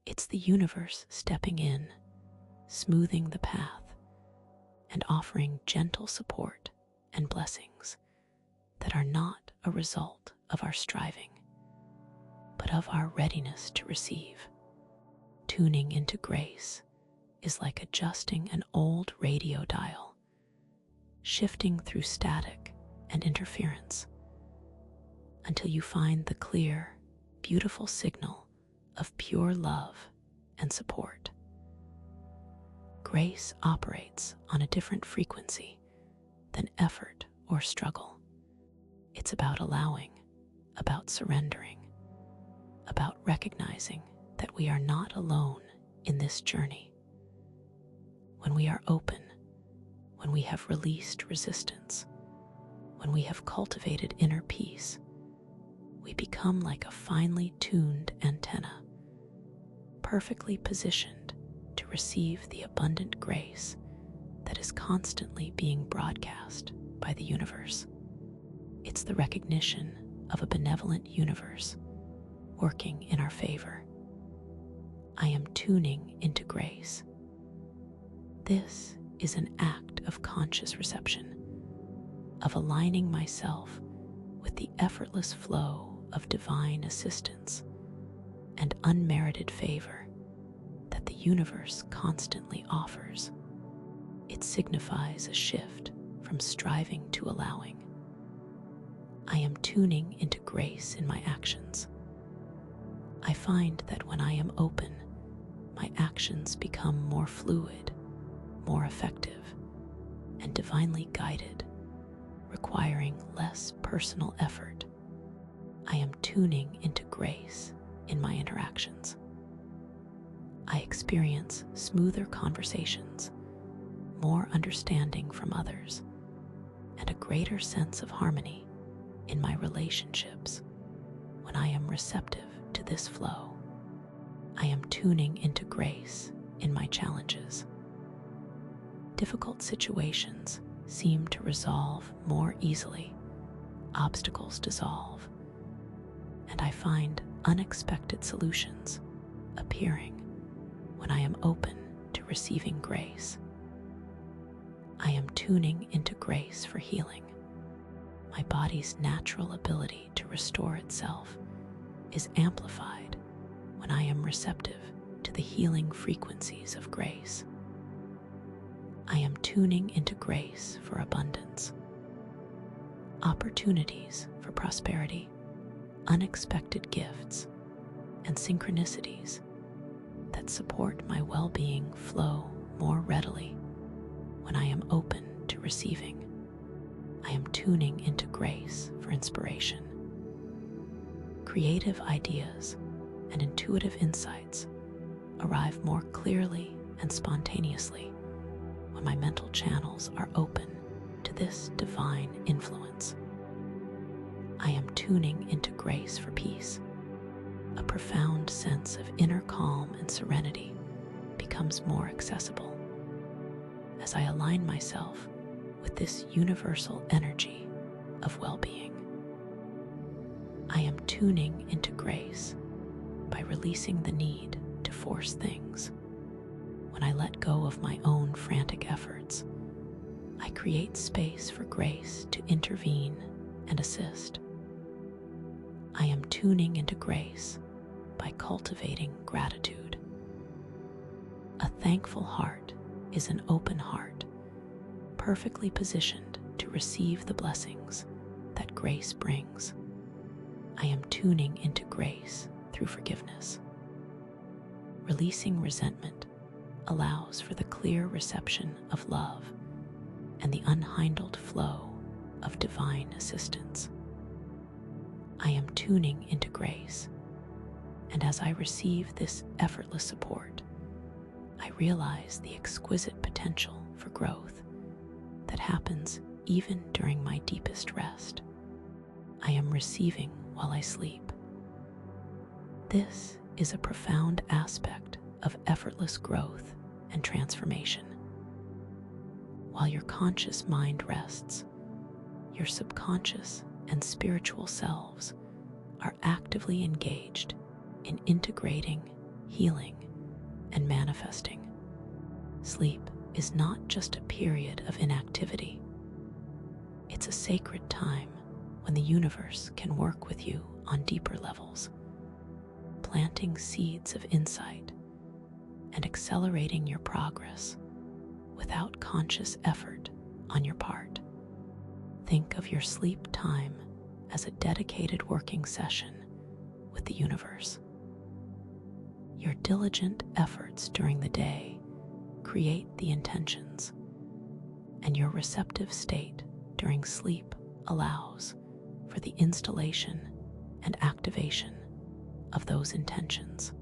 Speaker 1: It's the universe stepping in, smoothing the path, and offering gentle support and blessings that are not a result of our striving, but of our readiness to receive. Tuning into grace is like adjusting an old radio dial, shifting through static and interference until you find the clear, beautiful signal of pure love and support. Grace operates on a different frequency than effort or struggle. It's about allowing, about surrendering, about recognizing that we are not alone in this journey. When we are open, when we have released resistance, when we have cultivated inner peace, we become like a finely tuned antenna, perfectly positioned to receive the abundant grace that is constantly being broadcast by the universe. It's the recognition of a benevolent universe working in our favor. I am tuning into grace. This is an act of conscious reception, of aligning myself with the effortless flow of divine assistance and unmerited favor that the universe constantly offers. It signifies a shift from striving to allowing. I am tuning into grace in my actions. I find that when I am open, my actions become more fluid, more effective, and divinely guided, requiring less personal effort. I am tuning into grace in my interactions. I experience smoother conversations, more understanding from others, and a greater sense of harmony in my relationships when I am receptive to this flow. I am tuning into grace in my challenges. Difficult situations seem to resolve more easily. Obstacles dissolve, and I find unexpected solutions appearing when I am open to receiving grace. I am tuning into grace for healing. My body's natural ability to restore itself is amplified when I am receptive to the healing frequencies of grace. I am tuning into grace for abundance. Opportunities for prosperity, unexpected gifts, and synchronicities that support my well-being flow more readily when I am open to receiving. I am tuning into grace for inspiration. Creative ideas and intuitive insights arrive more clearly and spontaneously when my mental channels are open to this divine influence. I am tuning into grace for peace. A profound sense of inner calm and serenity becomes more accessible as I align myself with this universal energy of well-being. I am tuning into grace by releasing the need to force things. When I let go of my own frantic efforts, I create space for grace to intervene and assist. I am tuning into grace by cultivating gratitude. A thankful heart is an open heart, perfectly positioned to receive the blessings that grace brings. I am tuning into grace through forgiveness. Releasing resentment allows for the clear reception of love and the unhindered flow of divine assistance. I am tuning into grace, and as I receive this effortless support, I realize the exquisite potential for growth that happens even during my deepest rest. I am receiving while I sleep. This is a profound aspect of effortless growth and transformation. While your conscious mind rests, your subconscious and spiritual selves are actively engaged in integrating, healing, and manifesting. Sleep is not just a period of inactivity. It's a sacred time when the universe can work with you on deeper levels, planting seeds of insight and accelerating your progress without conscious effort on your part. Think of your sleep time as a dedicated working session with the universe. Your diligent efforts during the day create the intentions, and your receptive state during sleep allows for the installation and activation of those intentions.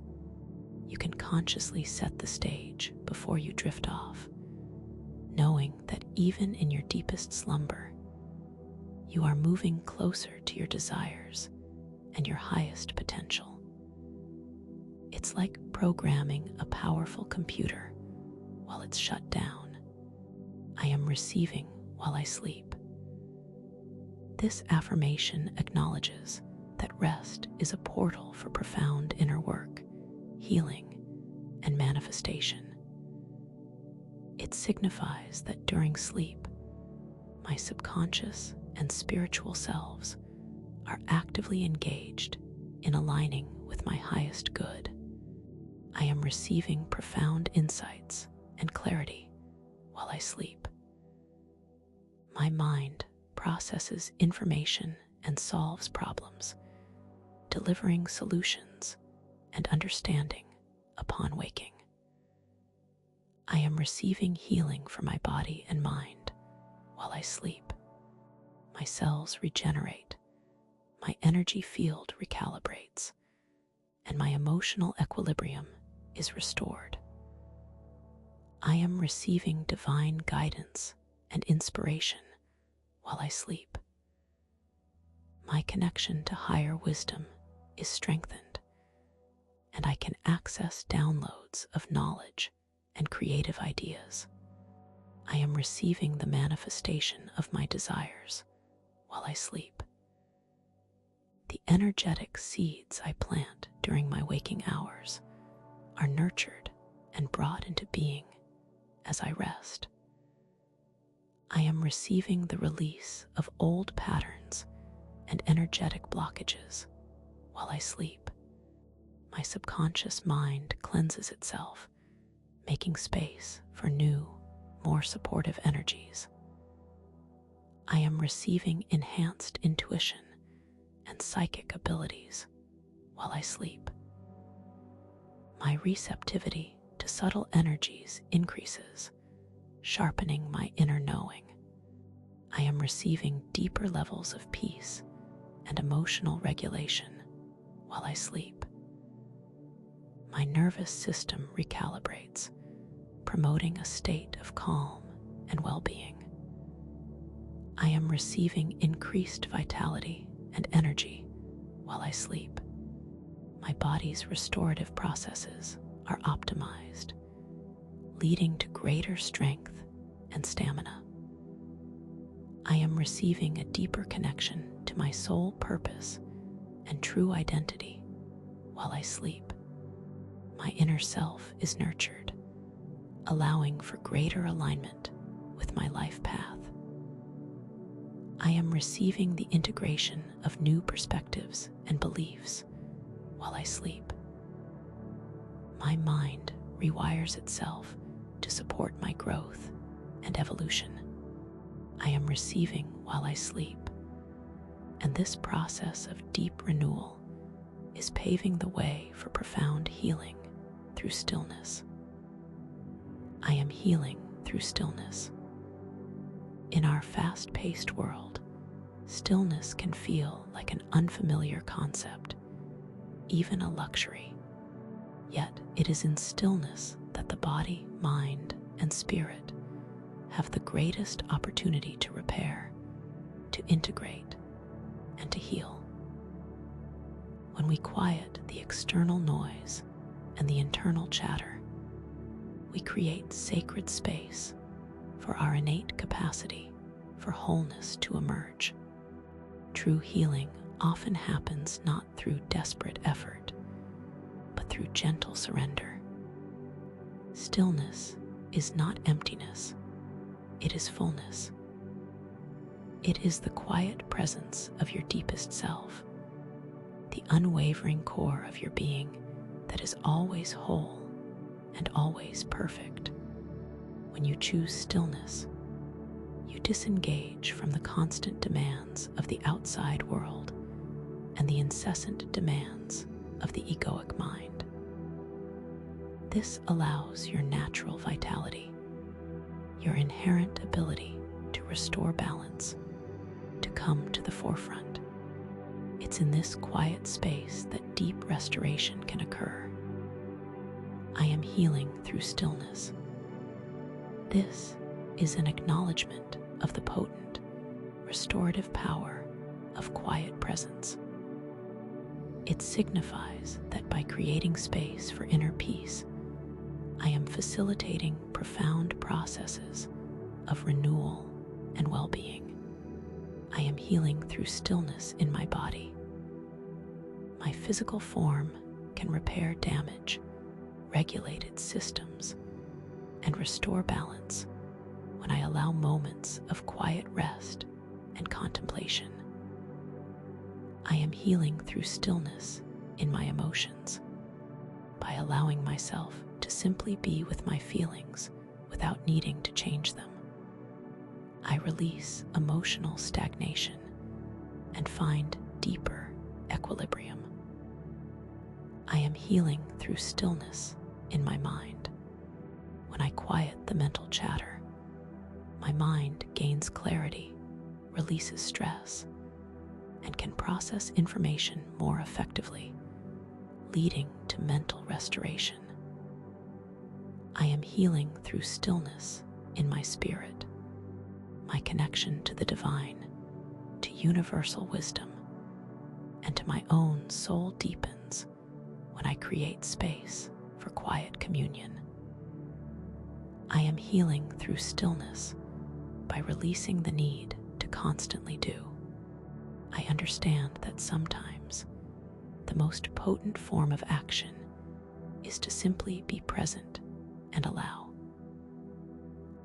Speaker 1: You can consciously set the stage before you drift off, knowing that even in your deepest slumber, you are moving closer to your desires and your highest potential. It's like programming a powerful computer while it's shut down. I am receiving while I sleep. This affirmation acknowledges that rest is a portal for profound inner work, healing, and manifestation. It signifies that during sleep, my subconscious and spiritual selves are actively engaged in aligning with my highest good. I am receiving profound insights and clarity while I sleep. My mind processes information and solves problems, delivering solutions and understanding upon waking. I am receiving healing for my body and mind while I sleep. My cells regenerate, my energy field recalibrates, and my emotional equilibrium is restored. I am receiving divine guidance and inspiration while I sleep. My connection to higher wisdom is strengthened, and I can access downloads of knowledge and creative ideas. I am receiving the manifestation of my desires while I sleep. The energetic seeds I plant during my waking hours are nurtured and brought into being as I rest. I am receiving the release of old patterns and energetic blockages while I sleep. My subconscious mind cleanses itself, making space for new, more supportive energies. I am receiving enhanced intuition and psychic abilities while I sleep. My receptivity to subtle energies increases, sharpening my inner knowing. I am receiving deeper levels of peace and emotional regulation while I sleep. My nervous system recalibrates, promoting a state of calm and well-being. I am receiving increased vitality and energy while I sleep. My body's restorative processes are optimized, leading to greater strength and stamina. I am receiving a deeper connection to my soul purpose and true identity while I sleep. My inner self is nurtured, allowing for greater alignment with my life path. I am receiving the integration of new perspectives and beliefs while I sleep. My mind rewires itself to support my growth and evolution. I am receiving while I sleep, and this process of deep renewal is paving the way for profound healing through stillness. I am healing through stillness. In our fast-paced world, stillness can feel like an unfamiliar concept, even a luxury. Yet it is in stillness that the body, mind, and spirit have the greatest opportunity to repair, to integrate, and to heal. When we quiet the external noise and the internal chatter, we create sacred space for our innate capacity for wholeness to emerge. True healing often happens not through desperate effort, but through gentle surrender. Stillness is not emptiness, it is fullness. It is the quiet presence of your deepest self, the unwavering core of your being that is always whole and always perfect. When you choose stillness, you disengage from the constant demands of the outside world and the incessant demands of the egoic mind. This allows your natural vitality, your inherent ability to restore balance, to come to the forefront. It's in this quiet space that deep restoration can occur. I am healing through stillness. This is an acknowledgement of the potent, restorative power of quiet presence. It signifies that by creating space for inner peace, I am facilitating profound processes of renewal and well-being. I am healing through stillness in my body. My physical form can repair damage, regulate its systems, and restore balance when I allow moments of quiet rest and contemplation. I am healing through stillness in my emotions by allowing myself to simply be with my feelings without needing to change them. I release emotional stagnation and find deeper equilibrium. I am healing through stillness in my mind. When I quiet the mental chatter, my mind gains clarity, releases stress, and can process information more effectively, leading to mental restoration. I am healing through stillness in my spirit. My connection to the divine, to universal wisdom, and to my own soul deepens when I create space for quiet communion. I am healing through stillness by releasing the need to constantly do. I understand that sometimes the most potent form of action is to simply be present and allow.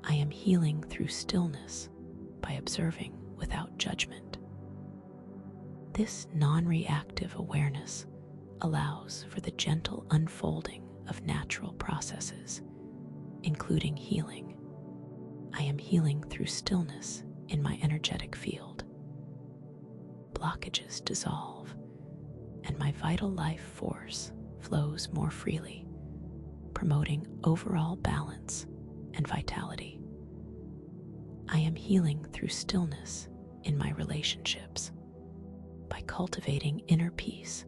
Speaker 1: I am healing through stillness by observing without judgment. This non-reactive awareness allows for the gentle unfolding of natural processes, including healing. I am healing through stillness in my energetic field. Blockages dissolve, and my vital life force flows more freely, promoting overall balance and vitality. I am healing through stillness in my relationships. By cultivating inner peace,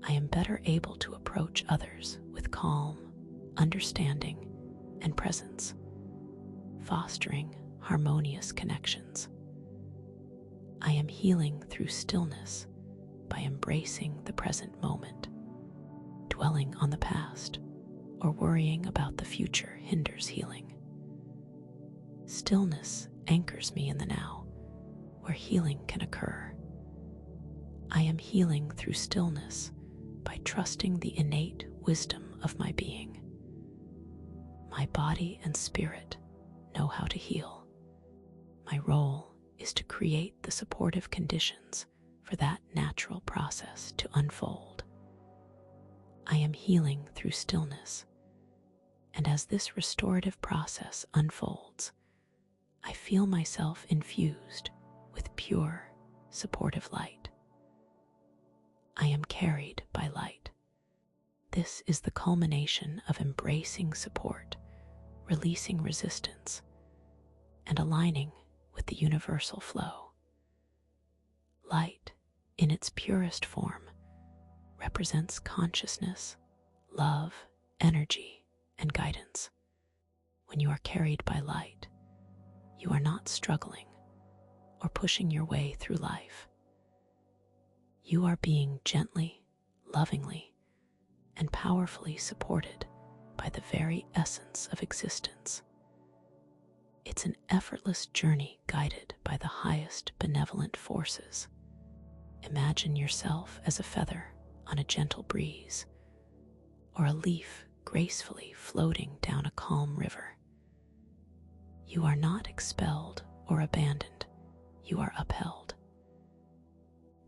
Speaker 1: I am better able to approach others with calm, understanding, and presence, fostering harmonious connections. I am healing through stillness by embracing the present moment. Dwelling on the past or worrying about the future hinders healing. Stillness anchors me in the now, where healing can occur. I am healing through stillness by trusting the innate wisdom of my being. My body and spirit know how to heal. My role is to create the supportive conditions for that natural process to unfold. I am healing through stillness, and as this restorative process unfolds, I feel myself infused with pure, supportive light. I am carried by light. This is the culmination of embracing support, releasing resistance, and aligning with the universal flow. Light, in its purest form, represents consciousness, love, energy, and guidance. When you are carried by light, you are not struggling or pushing your way through life. You are being gently, lovingly, and powerfully supported by the very essence of existence. It's an effortless journey guided by the highest benevolent forces. Imagine yourself as a feather on a gentle breeze, or a leaf gracefully floating down a calm river. You are not expelled or abandoned, you are upheld.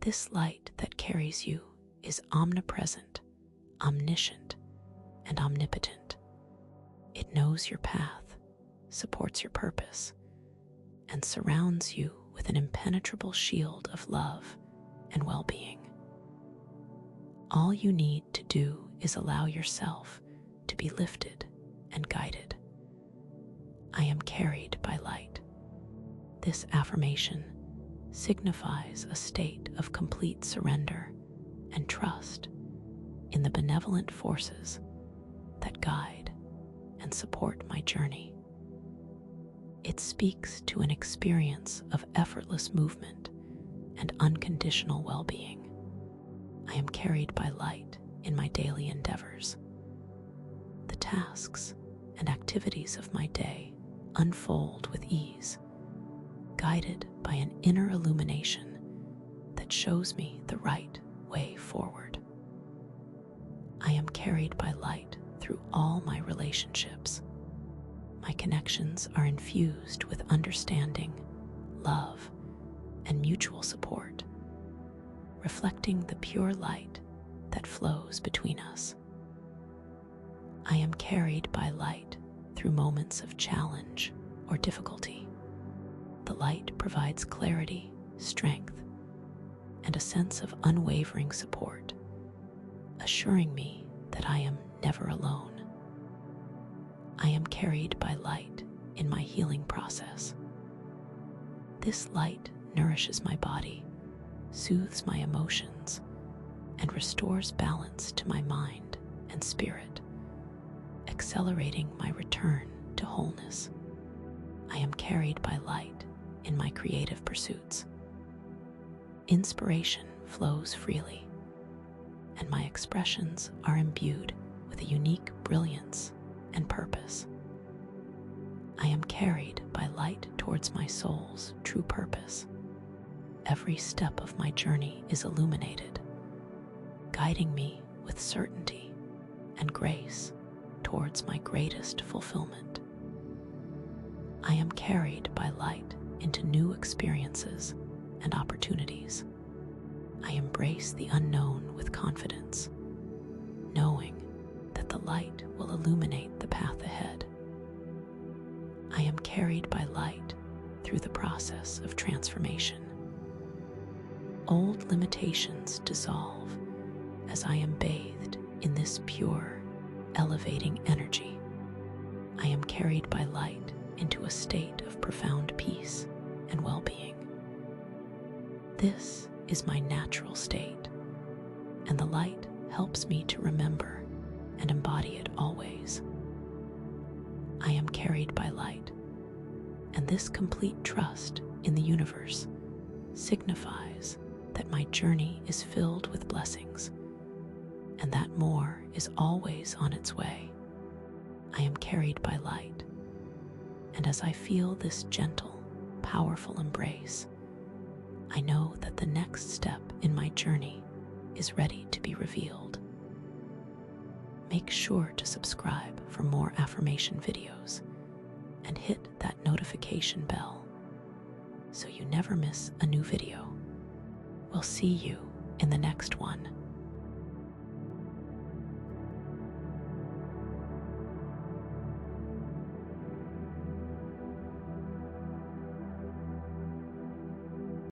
Speaker 1: This light that carries you is omnipresent, omniscient, and omnipotent. It knows your path, supports your purpose, and surrounds you with an impenetrable shield of love and well-being. All you need to do is allow yourself to be lifted and guided. I am carried by light. This affirmation signifies a state of complete surrender and trust in the benevolent forces that guide and support my journey. It speaks to an experience of effortless movement and unconditional well-being. I am carried by light in my daily endeavors. The tasks and activities of my day unfold with ease, guided by an inner illumination that shows me the right way forward. I am carried by light through all my relationships. My connections are infused with understanding, love, and mutual support, reflecting the pure light that flows between us. I am carried by light through moments of challenge or difficulty. The light provides clarity, strength, and a sense of unwavering support, assuring me that I am never alone. I am carried by light in my healing process. This light nourishes my body, soothes my emotions, and restores balance to my mind and spirit, accelerating my return to wholeness. I am carried by light in my creative pursuits. Inspiration flows freely, and my expressions are imbued with a unique brilliance and purpose. I am carried by light towards my soul's true purpose. Every step of my journey is illuminated, guiding me with certainty and grace towards my greatest fulfillment. I am carried by light into new experiences and opportunities. I embrace the unknown with confidence, knowing that the light will illuminate the path ahead. I am carried by light through the process of transformation. Old limitations dissolve as I am bathed in this pure, elevating energy. I am carried by light into a state of profound peace and well-being. This is my natural state, and the light helps me to remember and embody it always. I am carried by light, and this complete trust in the universe signifies that my journey is filled with blessings and that more is always on its way. I am carried by light, and as I feel this gentle, powerful embrace, I know that the next step in my journey is ready to be revealed. Make sure to subscribe for more affirmation videos and hit that notification bell so you never miss a new video. We'll see you in the next one.